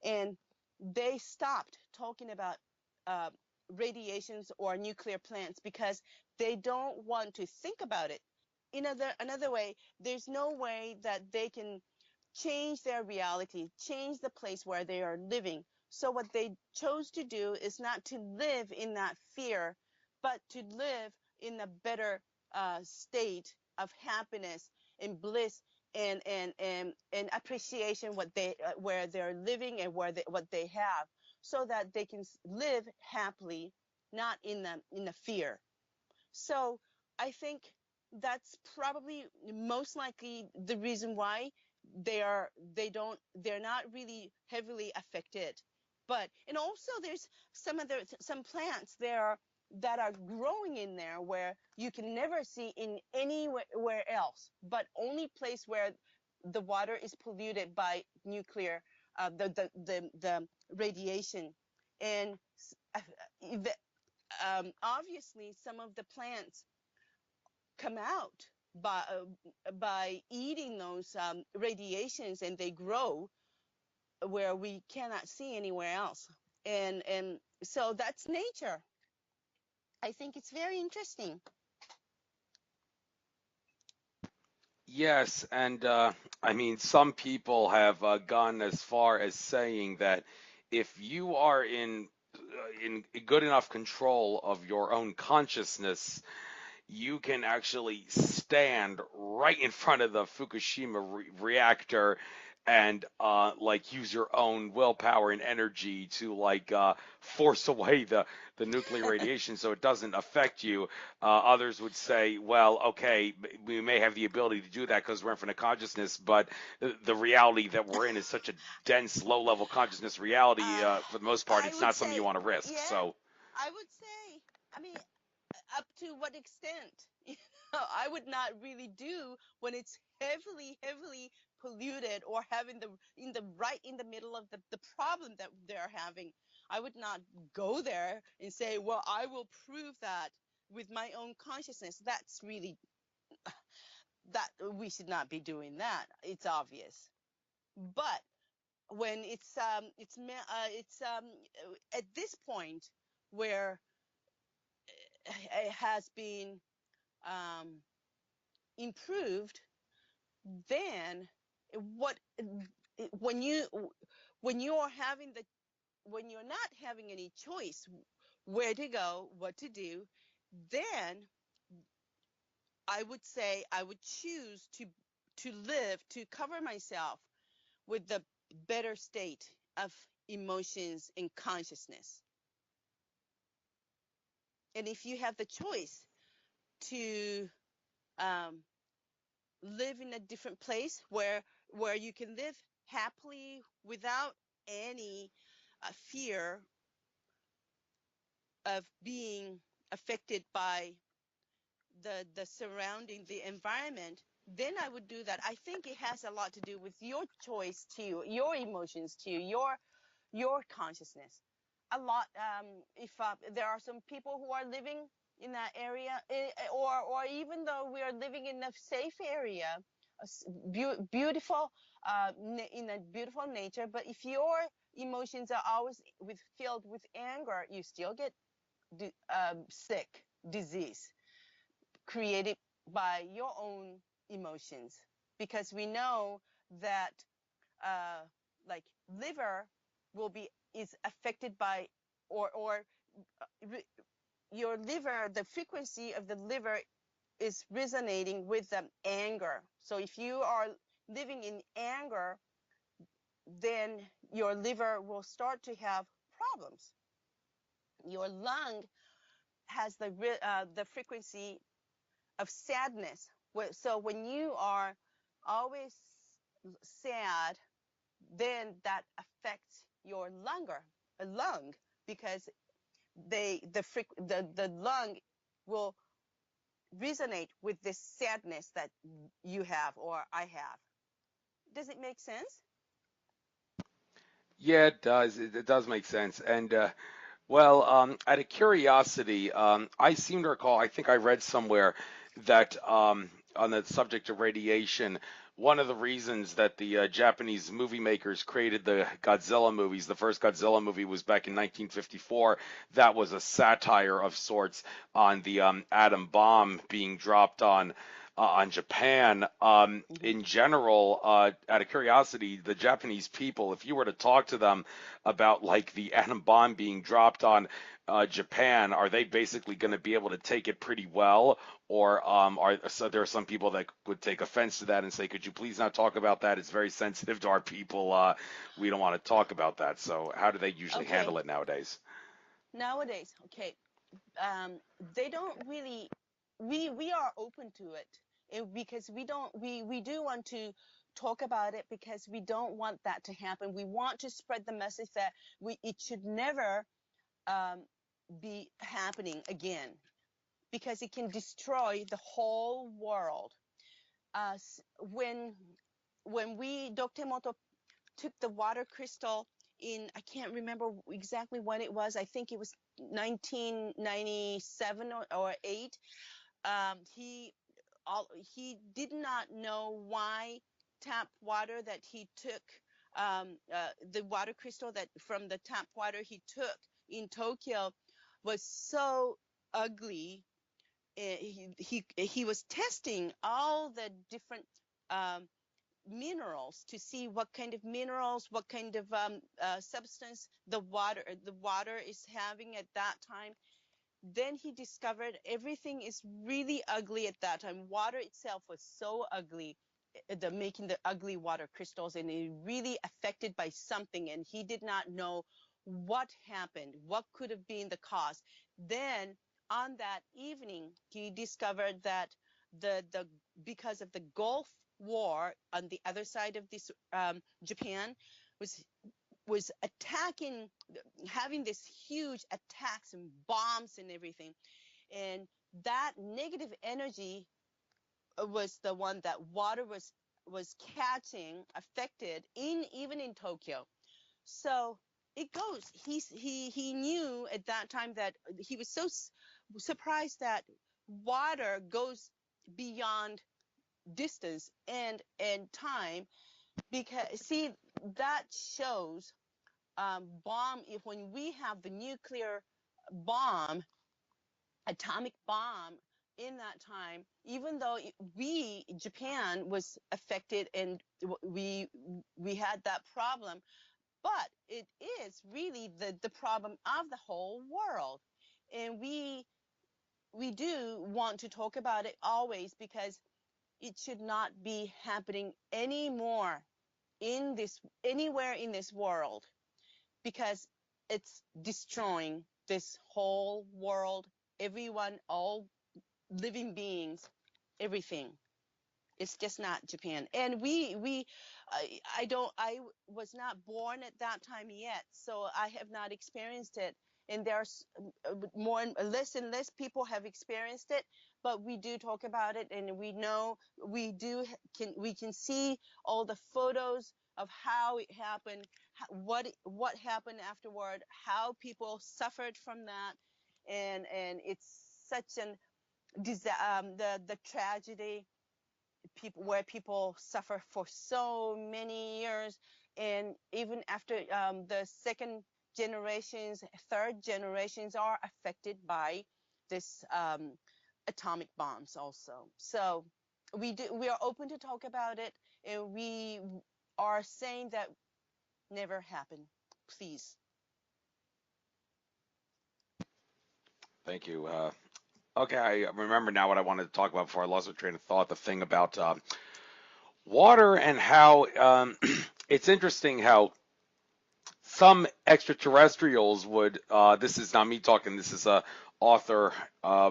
B: and they stopped talking about uh, radiations or nuclear plants because they don't want to think about it. In another way, there's no way that they can change their reality, change the place where they are living. So what they chose to do is not to live in that fear, but to live in a better state of happiness and bliss and appreciation what they where they're living and what they have, so that they can live happily, not in the fear. So I think that's probably most likely the reason why they're not really heavily affected. But and also there's some plants there that are growing in there where you can never see in anywhere else, but only place where the water is polluted by nuclear the radiation. And uh, the, obviously some of the plants come out by eating those radiations, and they grow where we cannot see anywhere else. And so that's nature. I think it's very interesting.
A: Yes, and I mean, some people have gone as far as saying that if you are in good enough control of your own consciousness, you can actually stand right in front of the Fukushima reactor and like use your own willpower and energy to like force away the nuclear radiation so it doesn't affect you. Others would say, well, okay, we may have the ability to do that because we're in front of consciousness, but the reality that we're in is such a dense, low-level consciousness reality.
B: uh,
A: For the most part,
B: I
A: it's
B: would
A: not something you
B: say,
A: want to risk.
B: yeah,
A: So.
B: I would say, I mean, up to what extent? I would not really do when it's heavily polluted, or having the in the right in the middle of the problem that they're having. I would not go there and say, well, I will prove that with my own consciousness. That's really that we should not be doing that. It's obvious. But when it's at this point where it has been um, improved, then what when you when you are having the when you're not having any choice where to go, what to do, then I would say I would choose to live, to cover myself with the better state of emotions and consciousness. And if you have the choice to um, live in a different place where you can live happily without any fear of being affected by the surrounding the environment, then I would do that. I think it has a lot to do with your choice too, your emotions too, your consciousness. A lot. If there are some people who are living in that area, or even though we are living in a safe area, beautiful, in a beautiful nature, but if your emotions are always filled with anger, you still get sick, disease created by your own emotions, because we know that uh, like liver will be is affected by or re- your liver, the frequency of the liver is resonating with the anger. So if you are living in anger, then your liver will start to have problems. Your lung has the frequency of sadness. So when you are always sad, then that affects your lung, because the lung will resonate with this sadness that you have or I have. Does it make sense?
A: Yeah, it does. It does make sense. And well, out of curiosity, I seem to recall, I think I read somewhere that on the subject of radiation, one of the reasons that the Japanese movie makers created the Godzilla movies, the first Godzilla movie was back in 1954. That was a satire of sorts on the atom bomb being dropped on on Japan.
B: Hmm.
A: In general, out of curiosity, the Japanese people, if you were to talk to them about like the atom bomb being dropped on Japan, are they basically going to be able to take it pretty well, or there are some people that would take offense to that and say, "Could you please not talk about that? It's very sensitive to our people. We don't want to talk about that." So, how do they usually
B: Okay,
A: handle it nowadays?
B: nowadays, okay, um, they don't really. We are open to it, because we do want to talk about it, because we don't want that to happen. We want to spread the message that it should never um, be happening again, because it can destroy the whole world. When Dr. Emoto took the water crystal in, I can't remember exactly when it was. I think it was 1997 or 8. Um, he he did not know why tap water that he took, the water crystal that from the tap water he took in Tokyo was so ugly. He was testing all the different um, minerals to see what kind of minerals, what kind of substance the water is having at that time. Then he discovered everything is really ugly at that time. Water itself was so ugly, the making the ugly water crystals, and it really affected by something, and he did not know what happened, what could have been the cause. Then on that evening, he discovered that the because of the Gulf War on the other side of this, Japan was attacking, having this huge attacks and bombs and everything. And that negative energy was the one that water was catching, affected in even in Tokyo. So it goes. He knew at that time that he was so surprised that water goes beyond distance and time, because see, that shows, bomb, if when we have the nuclear bomb, atomic bomb, in that time, even though we Japan was affected, and we had that problem, but it is really the problem of the whole world. And we do want to talk about it always, because it should not be happening anymore in this anywhere in this world, because it's destroying this whole world, everyone, all living beings, everything. It's just not Japan. And I don't, I was not born at that time yet, so I have not experienced it. And there's more and less people have experienced it, but we do talk about it, and we know, we can see all the photos of how it happened, what happened afterward, how people suffered from that, and it's such an the tragedy, people where people suffer for so many years, and even after, the second generations, third generations are affected by this, atomic bombs also. So we are open to talk about it, and we are saying that never happen, please.
A: Thank you. Okay, I remember now what I wanted to talk about before I lost my train of thought. The thing about water and how it's interesting how some extraterrestrials would. This is not me talking. This is a author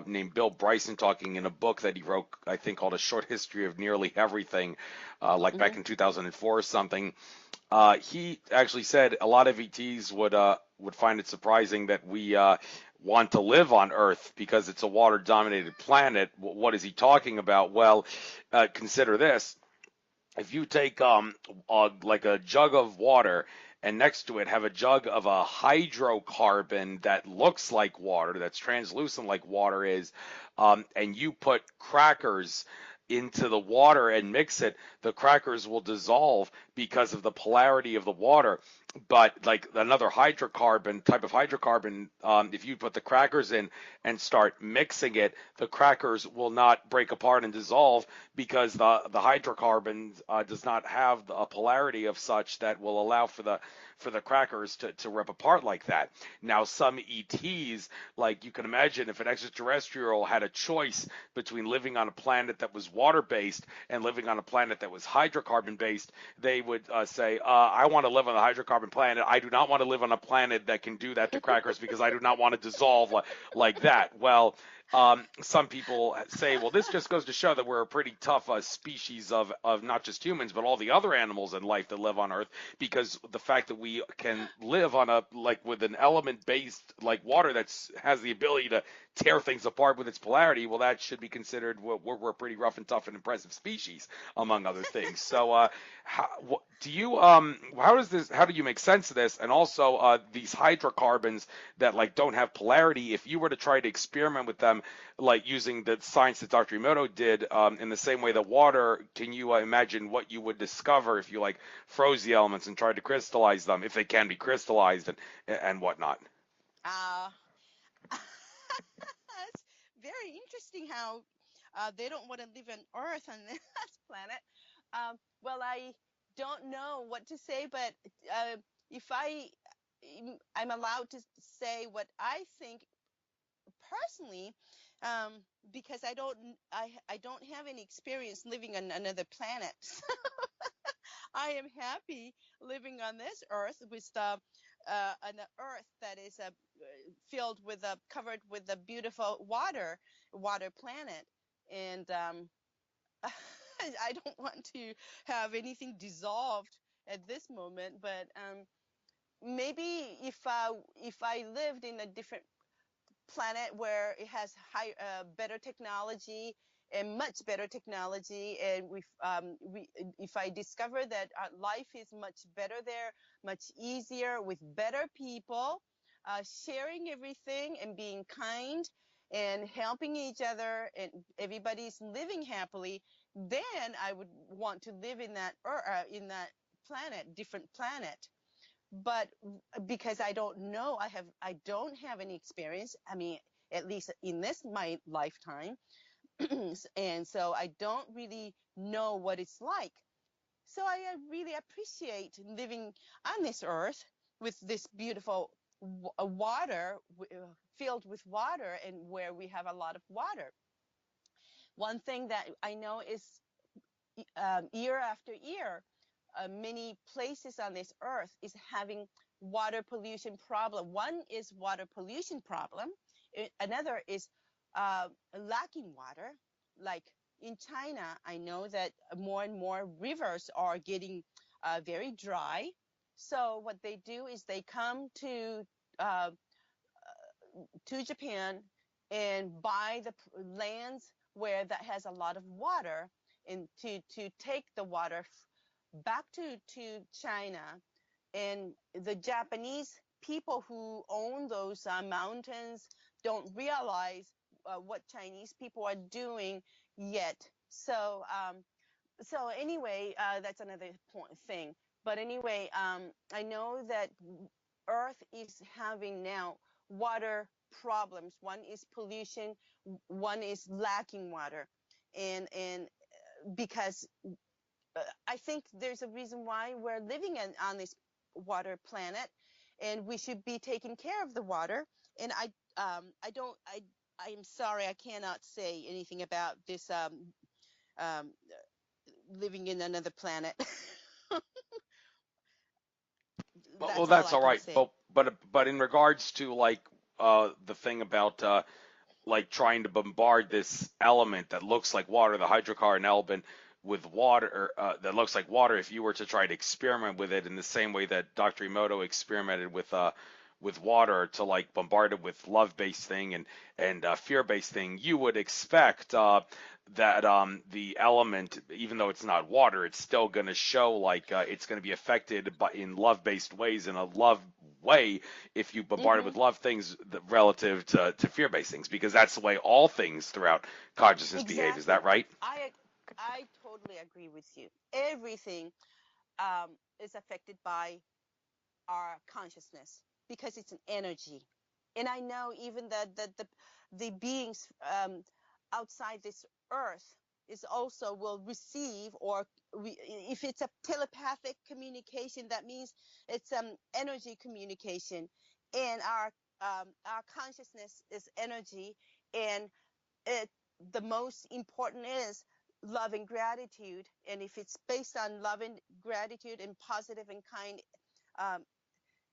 A: named Bill Bryson talking in a book that he wrote, I think, called A Short History of Nearly Everything, like back
B: Hmm.
A: in 2004 or something. He actually said a lot of ETs would find it surprising that we want to live on Earth because it's a water-dominated planet. What is he talking about? Well, consider this: if you take like a jug of water and next to it have a jug of a hydrocarbon that looks like water, that's translucent like water is, and you put crackers into the water and mix it, the crackers will dissolve because of the polarity of the water. but like another hydrocarbon type of hydrocarbon, if you put the crackers in and start mixing it, the crackers will not break apart and dissolve because the hydrocarbon does not have a polarity of such that will allow for the crackers to rip apart like that. Now, some ETs, like you can imagine, if an extraterrestrial had a choice between living on a planet that was water based and living on a planet that was hydrocarbon based, they would say, I want to live on a hydrocarbon planet. I do not want to live on a planet that can do that to crackers because I do not want to dissolve like that. Well, some people say, well, this just goes to show that we're a pretty tough species of not just humans, but all the other animals in life that live on Earth, because the fact that we can live on a, like with an element based like water that's has the ability to tear things apart with its polarity, well, that should be considered, we're a pretty rough and tough and impressive species, among other things. So, how, do you how do you make sense of this? And also, these hydrocarbons that like don't have polarity, if you were to try to experiment with them, like using the science that Dr. Emoto did, in the same way that water, can you imagine what you would discover if you like froze the elements and tried to crystallize them, if they can be crystallized and whatnot?
B: Uh, it's very interesting how they don't want to live on Earth on this planet. Well, I don't know what to say, but if I'm allowed to say what I think personally, um, because I don't have any experience living on another planet. I am happy living on this earth with an earth that is filled with covered with the beautiful water planet, and I don't want to have anything dissolved at this moment. But maybe if I lived in a different planet where it has better technology and much better technology, and if I discover that life is much better there, much easier with better people, sharing everything and being kind and helping each other, and everybody's living happily, then I would want to live in that in that planet, different planet. But because I don't know, I don't have any experience. I mean, at least in this my lifetime, and so I don't really know what it's like. So I really appreciate living on this earth with this beautiful water, filled with water, and where we have a lot of water. One thing that I know is year after year, many places on this earth is having water pollution problem. One is water pollution problem. Another is lacking water. Like in China, I know that more and more rivers are getting very dry. So what they do is they come uh, to Japan and buy the lands where that has a lot of water, and to take the water back to China. And the Japanese people who own those mountains don't realize what Chinese people are doing yet. So anyway, that's another thing. But anyway, I know that Earth is having now water problems. One is pollution, one is lacking water, and because I think there's a reason why we're living on this water planet, and we should be taking care of the water. And I don't I am sorry I cannot say anything about this um, living in another planet.
A: Well,
B: That's all
A: that's
B: I
A: all
B: can
A: right.
B: say.
A: But in regards to like the thing about like trying to bombard this element that looks like water, the hydrocarbon element with water, that looks like water, if you were to try to experiment with it in the same way that Dr. Emoto experimented with water to like bombard it with love-based thing and fear-based thing, you would expect that the element, even though it's not water, it's still going to show like it's going to be affected by in love-based ways in a love way if you bombard it
B: Hmm.
A: with love things relative to fear-based things, because that's the way all things throughout consciousness behave. Is that
B: Exactly.
A: right?
B: I totally agree with you. Everything is affected by our consciousness because it's an energy. And I know even the beings outside this earth is also will receive, or if it's a telepathic communication, that means it's energy communication, and our consciousness is energy, and it the most important is love and gratitude. And if it's based on love and gratitude and positive and kind um,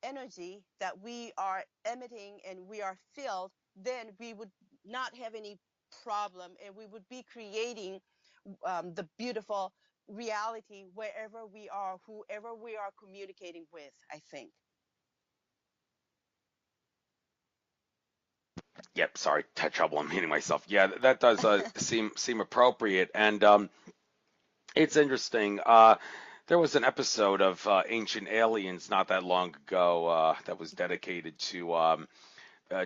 B: energy that we are emitting and we are filled, then we would not have any problem, and we would be creating the beautiful reality wherever we are, whoever we are communicating with, I think.
A: Yep, sorry, had trouble unmuting myself. Yeah, that does seem appropriate, and it's interesting. There was an episode of Ancient Aliens not that long ago that was dedicated to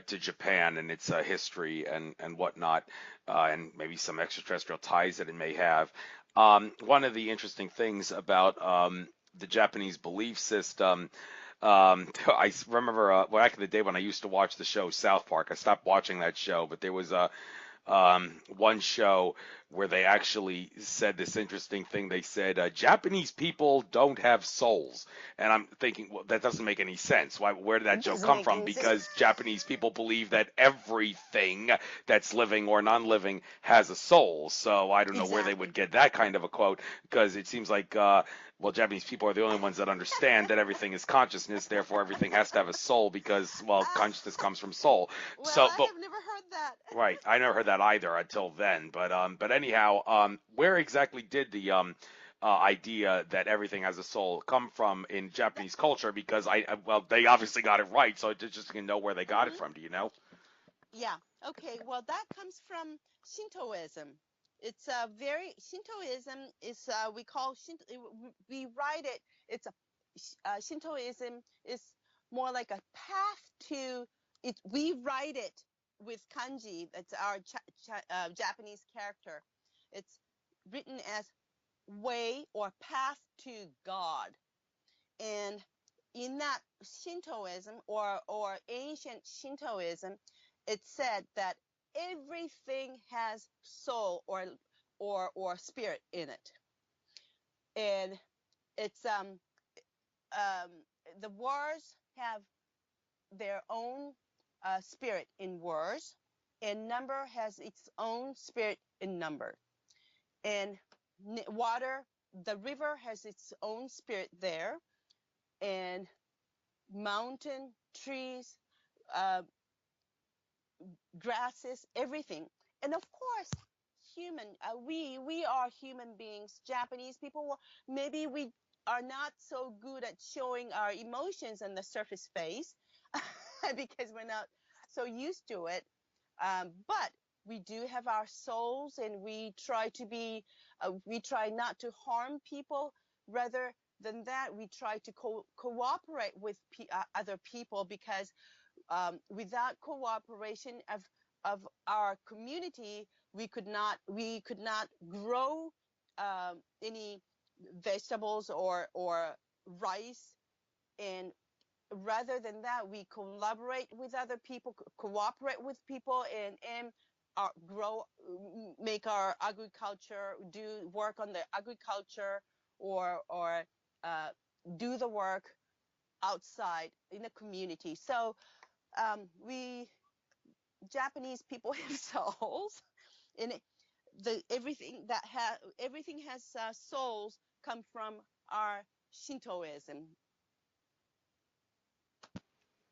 A: Japan and its history and whatnot, and maybe some extraterrestrial ties that it may have. One of the interesting things about the Japanese belief system. I remember back in the day when I used to watch the show South Park. I stopped watching that show, but there was a one show where they actually said this interesting thing. They said Japanese people don't have souls, and I'm thinking, well, that doesn't make any sense. Why? Where did that
B: It
A: joke
B: doesn't
A: come
B: make
A: from?
B: any sense.
A: Because Japanese people believe that everything that's living or non-living has a soul. So I don't know where they would
B: Exactly.
A: get that kind of a quote, because it seems like well, Japanese people are the only ones that understand that everything is consciousness, therefore everything has to have a soul because, well, consciousness comes from soul.
B: Well,
A: So,
B: I
A: but
B: have never heard that.
A: right, I never heard that either until then. But anyhow, where exactly did the idea that everything has a soul come from in Japanese culture? Because well, they obviously got it right, so I just can know where they got it
B: Hmm.
A: from. Do you know?
B: Yeah. Okay. Well, that comes from Shintoism. It's a very Shintoism is we call Shinto. We write it. It's a Shintoism is more like a path to it. We write it with kanji. That's our Japanese character. It's written as way or path to God. And in that Shintoism, or ancient Shintoism, it said that everything has soul, or spirit in it. And it's um the words have their own spirit in words, and number has its own spirit in number. And water, the river has its own spirit there, and mountain, trees, uh, grasses, everything. And of course, human. We are human beings. Japanese people, maybe we are not so good at showing our emotions on the surface face because we're not so used to it. But we do have our souls, and we try not to harm people. Rather than that, we try to cooperate with other people, because without cooperation of our community, we could not grow any vegetables or rice. And rather than that, we collaborate with other people, cooperate with people, and grow, make our agriculture, do work on the agriculture, or uh, do the work outside in the community. So we Japanese people have souls, and the everything has souls come from our Shintoism.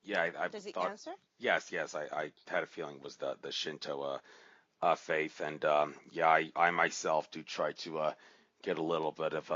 A: Yeah, I
B: Does it
A: thought.
B: answer?
A: Yes. I had a feeling it was the Shinto faith, and yeah, I myself do try to get a little bit of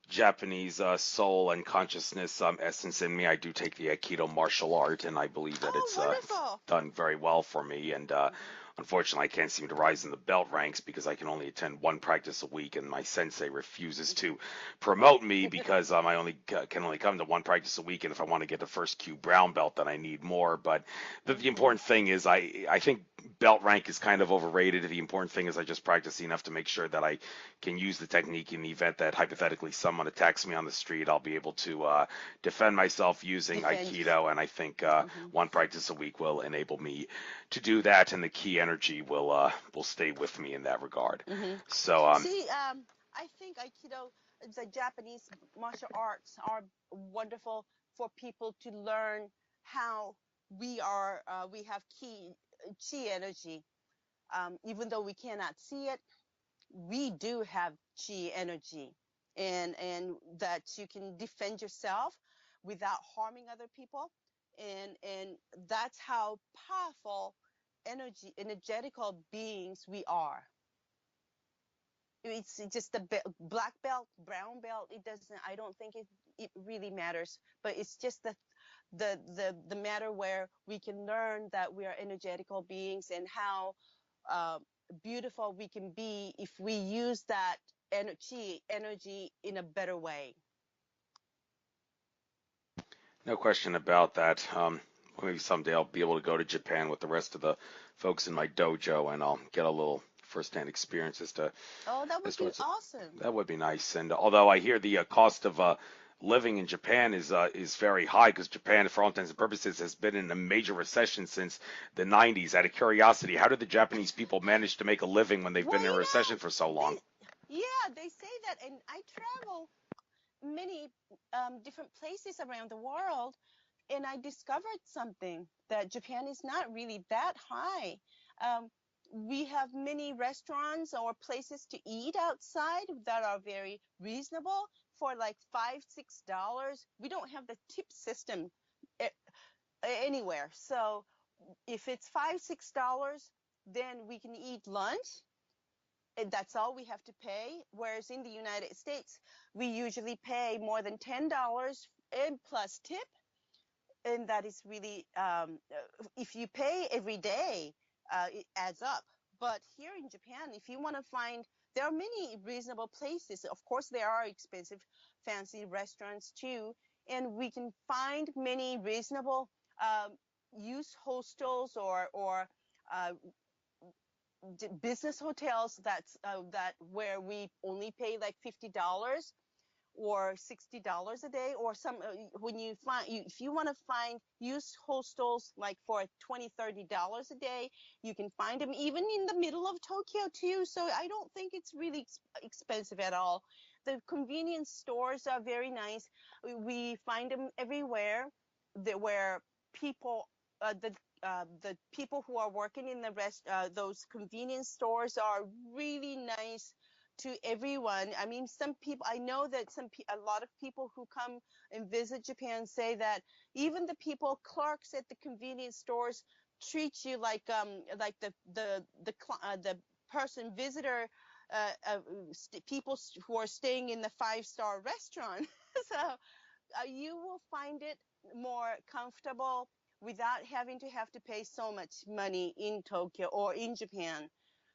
A: Japanese soul and consciousness essence in me. I do take the Aikido martial art, and I believe that
B: Oh,
A: it's
B: wonderful.
A: done very well for me. And
B: Mhm.
A: unfortunately, I can't seem to rise in the belt ranks because I can only attend one practice a week, and my sensei refuses to promote me because I only can only come to one practice a week, and if I want to get the first Q brown belt, then I need more. But the
B: Mhm.
A: important thing is, I think belt rank is kind of overrated. The important thing is I just practice enough to make sure that I can use the technique in the event that hypothetically someone attacks me on the street. I'll be able to defend myself using
B: Defend.
A: Aikido, and I think
B: Mhm.
A: one practice a week will enable me to do that, and the key energy will stay with me in that regard.
B: Mhm.
A: So
B: See, I think Aikido, the Japanese martial arts, are wonderful for people to learn how we have chi energy. Even though we cannot see it, we do have chi energy, and that you can defend yourself without harming other people, and that's how powerful energetical beings we are. It's just the black belt, brown belt. It doesn't. I don't think it really matters. But it's just the matter where we can learn that we are energetical beings, and how uh, beautiful we can be if we use that energy in a better way.
A: no question about that. Maybe someday I'll be able to go to Japan with the rest of the folks in my dojo, and I'll get a little firsthand experience
B: Oh, that
A: as
B: would
A: to
B: be
A: what's
B: awesome.
A: that would be nice. And although I hear the cost of living in Japan is very high, because Japan, for all intents and purposes, has been in a major recession since the 90s. Out of curiosity, how did the Japanese people manage to make a living when they've
B: Well,
A: been in a recession for so long?
B: they say that, and I travel many different places around the world, and I discovered something that Japan is not really that high. Um, we have many restaurants or places to eat outside that are very reasonable for like $5, $6. We don't have the tip system anywhere. So if it's $5, $6, then we can eat lunch, and that's all we have to pay. Whereas in the United States, we usually pay more than $10 and plus tip, and that is really if you pay every day, it adds up. But here in Japan, if you want to find, there are many reasonable places. Of course, there are expensive fancy restaurants too, and we can find many reasonable um, use hostels or uh, business hotels that where we only pay like $50 or $60 a day, or some when you find if you want to find used hostels like for $20-$30 a day, you can find them even in the middle of Tokyo too. So I don't think it's really expensive at all. The convenience stores are very nice. We find them everywhere, where people the people who are working in the rest those convenience stores are really nice to everyone. I mean, some people, I know that a lot of people who come and visit Japan say that even the people clerks at the convenience stores treat you like the person visitor people who are staying in the five-star restaurant. So you will find it more comfortable without having to have to pay so much money in Tokyo or in Japan.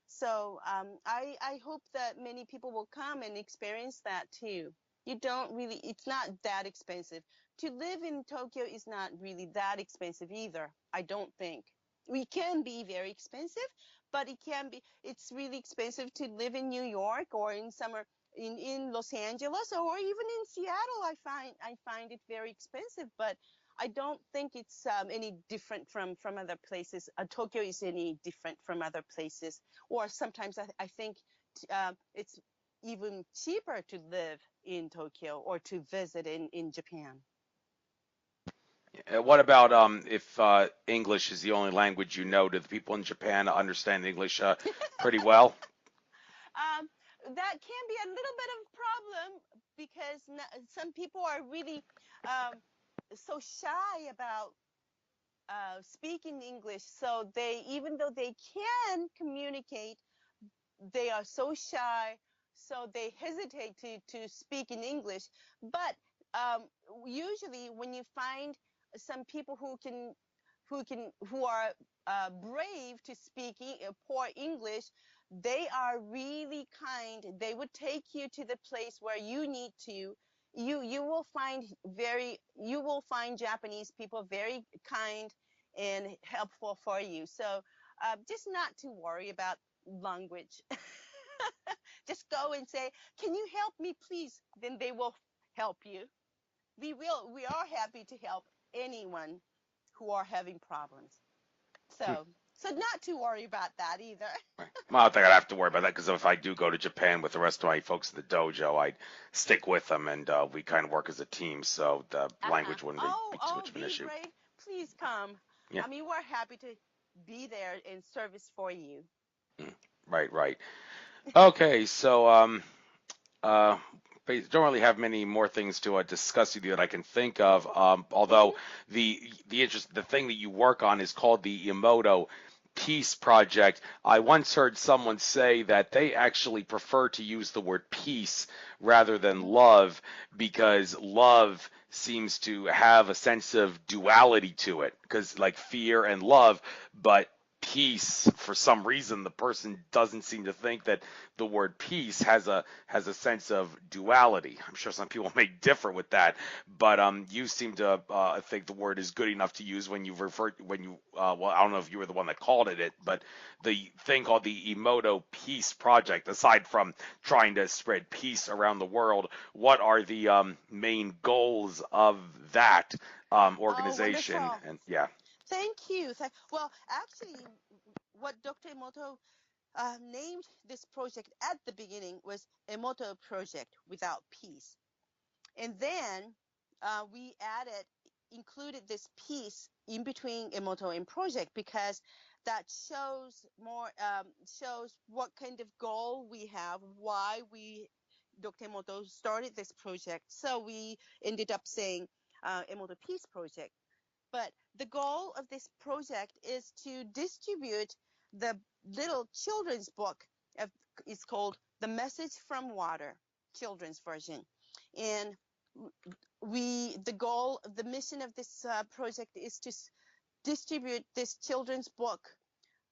B: So I hope that many people will come and experience that too. It's not that expensive. To live in Tokyo is not really that expensive either, I don't think. We can be very expensive, but it's really expensive to live in New York or in summer in Los Angeles or even in Seattle. I find it very expensive, but I don't think it's any different from other places. Tokyo is any different from other places, or sometimes I think it's even cheaper to live in Tokyo or to visit in Japan.
A: What about if English is the only language you know? Do the people in Japan understand English pretty well?
B: um, that can be a little bit of a problem because some people are really so shy about speaking English. So even though they can communicate, they are so shy, so they hesitate to speak in English. But usually, when you find some people who can who are brave to speak poor English, they are really kind. They would take you to the place where you need to. You will find Japanese people very kind and helpful for you. So just not to worry about language. Just go and say, "Can you help me, please?" Then they will help you. We are happy to help anyone who are having problems.
A: Hmm.
B: So not to worry about that either.
A: Right. Well, I don't think I'd have to worry about that because if I do go to Japan with the rest of my folks in the dojo, I'd stick with them and we kind of work as a team, so the
B: Uh-huh.
A: language wouldn't
B: Oh,
A: be too
B: oh,
A: much of an
B: be
A: issue.
B: brave. Please come.
A: Yeah.
B: I mean, we're happy to be there in service for you.
A: Mm. Right, right. Okay, so Uh, don't really have many more things to discuss with you that I can think of. Although
B: Hmm.
A: the thing that you work on is called the Emoto Peace Project. I once heard someone say that they actually prefer to use the word peace rather than
B: Hmm.
A: love because love seems to have a sense of duality to it, because like fear and love, but peace, for some reason the person doesn't seem to think that the word peace has a sense of duality. I'm sure some people may differ with that, but you seem to think the word is good enough to use when you refer when you well, I don't know if you were the one that called it, but the thing called the Emoto Peace Project. Aside from trying to spread peace around the world, what are the main goals of that
B: Oh,
A: organization?
B: wonderful.
A: And yeah.
B: Thank you. Well, actually, what Dr. Emoto named this project at the beginning was Emoto Project without peace. And then we included this piece in between Emoto and project because that shows what kind of goal we have, why Dr. Emoto started this project. So we ended up saying Emoto Peace Project. But the goal of this project is to distribute the little children's book. Of, it's called The Message from Water, children's version. And the mission of this project is to distribute this children's book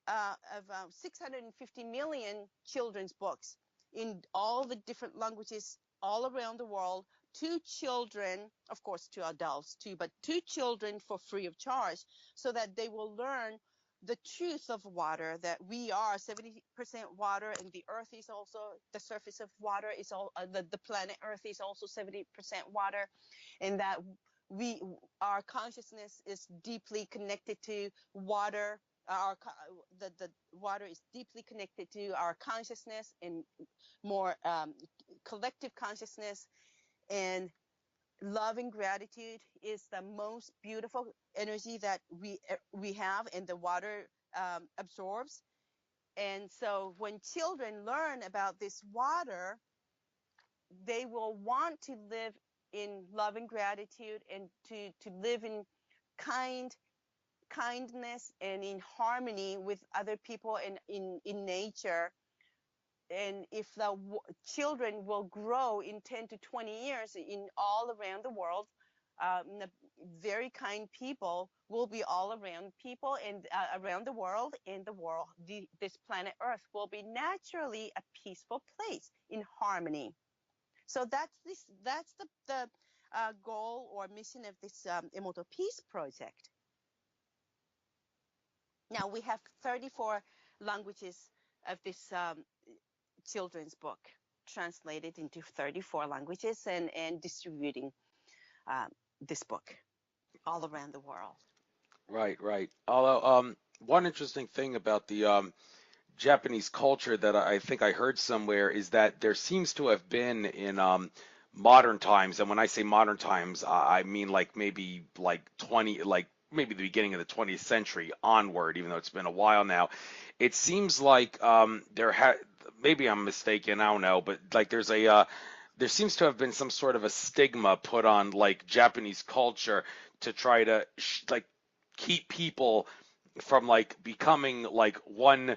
B: of 650 million children's books in all the different languages all around the world to children, of course, to adults too, but to children for free of charge so that they will learn the truth of water, that we are 70% water and the earth is also the surface of water is all the planet earth is also 70% water, and that we our consciousness is deeply connected to water. The water is deeply connected to our consciousness and more collective consciousness, and love and gratitude is the most beautiful energy that we have and the water absorbs. And so when children learn about this water, they will want to live in love and gratitude and to live in kind kindness and in harmony with other people and in nature. And if the children will grow in 10 to 20 years in all around the world, very kind people will be all around people and around the world, and this planet earth will be naturally a peaceful place in harmony. So that's the goal or mission of this Emoto Peace Project. Now we have 34 languages of this children's book translated into 34 languages and distributing um, this book all around the world.
A: Right, right. Although, one interesting thing about the Japanese culture that I think I heard somewhere is that there seems to have been in modern times, and when I say modern times, I mean like maybe like 20, like maybe the beginning of the 20th century onward, even though it's been a while now. It seems like maybe I'm mistaken, I don't know, but like there seems to have been some sort of a stigma put on like Japanese culture to try to like keep people from like becoming like one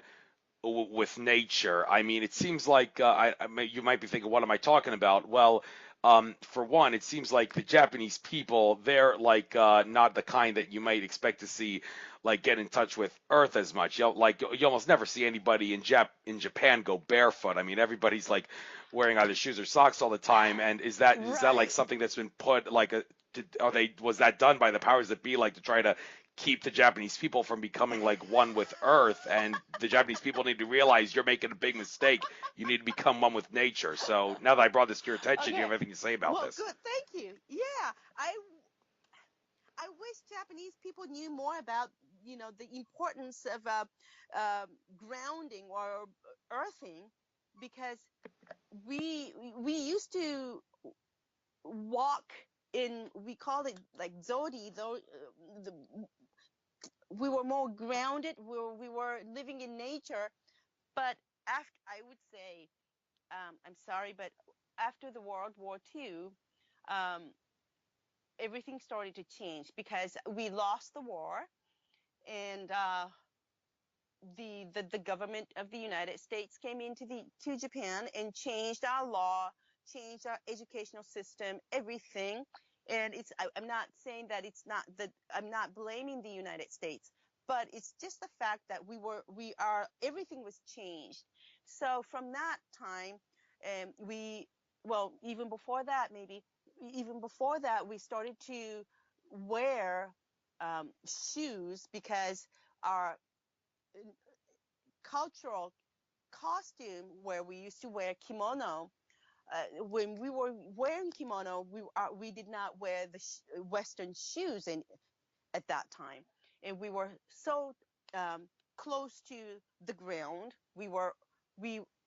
A: with nature. I mean, it seems like you might be thinking, what am I talking about? Well, for one, it seems like the Japanese people, they're like not the kind that you might expect to see like get in touch with Earth as much. You almost never see anybody in Japan go barefoot. I mean, everybody's like wearing either shoes or socks all the time. And is that like
B: Right.
A: something that's been put like are they was that done by the powers that be like to try to keep the Japanese people from becoming like one with Earth, and the Japanese people need to realize you're making a big mistake. You need to become one with nature. So now that I brought this to your attention, do you have
B: Okay.
A: anything to say about
B: Well,
A: this?
B: good. Thank you. Yeah, I wish Japanese people knew more about, the importance of grounding or earthing, because we used to walk in, we call it like zodi, though, the, we were more grounded. We were living in nature. But after, I would say, I'm sorry, but after the World War II, um, everything started to change because we lost the war, and the government of the United States came into the to Japan and changed our law, changed our educational system, everything. And I'm not saying that it's not that I'm not blaming the United States, but it's just the fact that we are everything was changed. So from that time, we well even before that maybe even before that we started to wear shoes because our cultural costume where we used to wear kimono. When we were wearing kimono, we did not wear the Western shoes at that time, and we were so um, close to the ground. We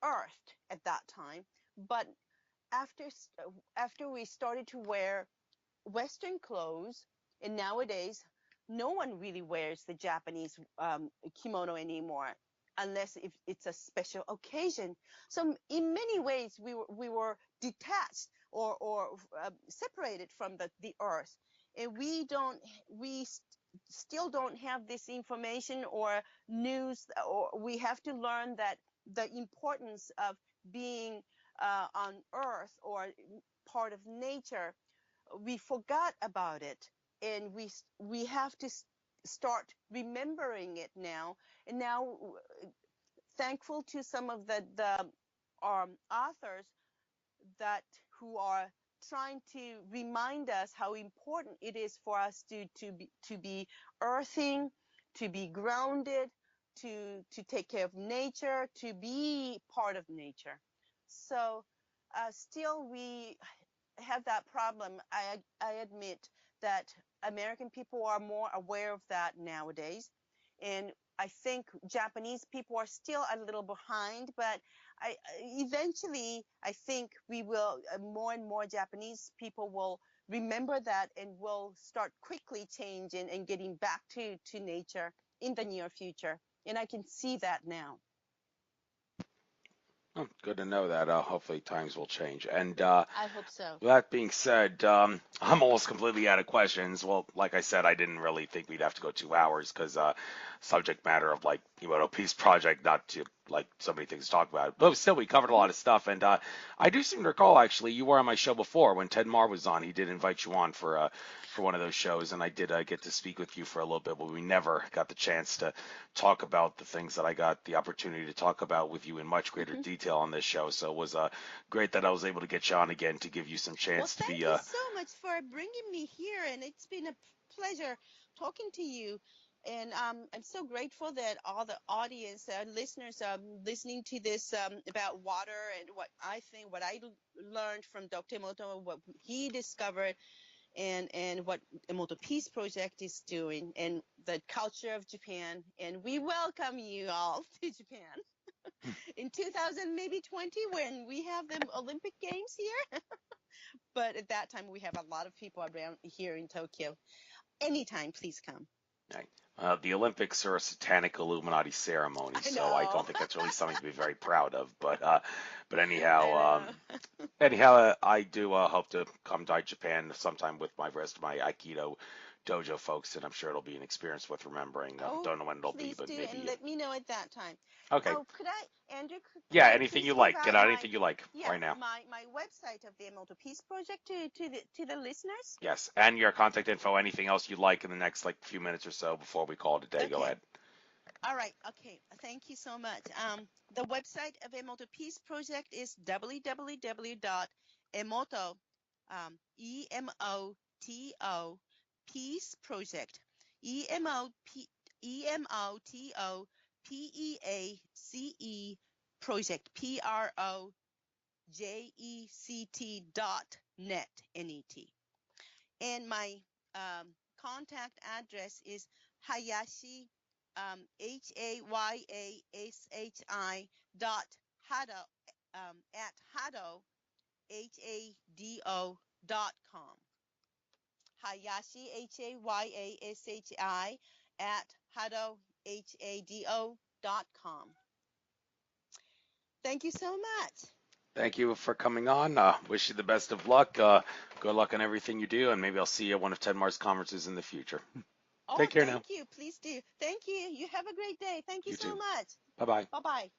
B: earthed at that time, but after after we started to wear Western clothes, and nowadays no one really wears the Japanese kimono anymore, unless if it's a special occasion. So in many ways, we were detached or separated from the earth, and we still don't have this information or news, or we have to learn that the importance of being on earth or part of nature. We forgot about it, and we have to start remembering it now. And now, thankful to some of the authors that who are trying to remind us how important it is for us to be earthing, to be grounded, to take care of nature, to be part of nature. So still we have that problem. I admit that American people are more aware of that nowadays, and I think Japanese people are still a little behind. But I eventually I think we will more and more Japanese people will remember that and will start quickly changing and getting back to nature in the near future. And I can see that now.
A: Oh, good to know that. Hopefully times will change. And
B: I hope so.
A: that being said, I'm almost completely out of questions. Well, like I said, I didn't really think we'd have to go 2 hours because subject matter of like Emoto Peace Project, not to like so many things to talk about. But still, we covered a lot of stuff. And I do seem to recall actually you were on my show before when Ted Marr was on. He did invite you on for one of those shows, and I did get to speak with you for a little bit, but we never got the chance to talk about the things that I got the opportunity to talk about with you in much greater
B: Mhm.
A: detail on this show. So it was great that I was able to get you on again to give you some
B: Well,
A: chance to
B: thank
A: be
B: you so much for bringing me here, and it's been a pleasure talking to you. And I'm so grateful that all the audience, listeners, are listening to this about water and what I think, what learned from Dr. Emoto, what he discovered, and what Emoto Peace Project is doing, and the culture of Japan. And we welcome you all to Japan in 2000, maybe 20, when we have the Olympic Games here. But at that time, we have a lot of people around here in Tokyo. Anytime, please come.
A: Right. The Olympics are a satanic Illuminati ceremony,
B: I
A: so I
B: know.
A: don't think that's really something to be very proud of. But
B: I
A: anyhow,
B: know.
A: I do hope to come to Japan sometime with my rest of my Aikido dojo folks, and I'm sure it'll be an experience worth remembering.
B: Oh,
A: Don't know when it'll be,
B: please
A: but
B: do, and
A: maybe.
B: let me know at that time.
A: Okay.
B: Oh, Andrew, could
A: Yeah,
B: I
A: anything
B: please
A: you
B: give
A: like. Get
B: out
A: out
B: my,
A: anything you like
B: yeah,
A: right now.
B: my website of the Emoto Peace Project to the listeners?
A: Yes, and your contact info. Anything else you'd like in the next like few minutes or so before we call it a day. Go
B: Okay.
A: ahead.
B: All right. Okay. Thank you so much. The website of Emoto Peace Project is www.emoto, EMOTO Peace Project, EMOTO PEACE Project, PROJECT.net, And my contact address is Hayashi, HAYASHI .hado, at hado, HADO.com. Hayashi, HAYASHI at hado, HADO.com. Thank you so much.
A: Thank you for coming on. Wish you the best of luck. Good luck on everything you do, and maybe I'll see you at one of Ted Mar's conferences in the future.
B: Oh,
A: Take care now.
B: thank you. Please do. Thank you. You have a great day. Thank you
A: You
B: so
A: too.
B: much.
A: Bye bye.
B: Bye bye.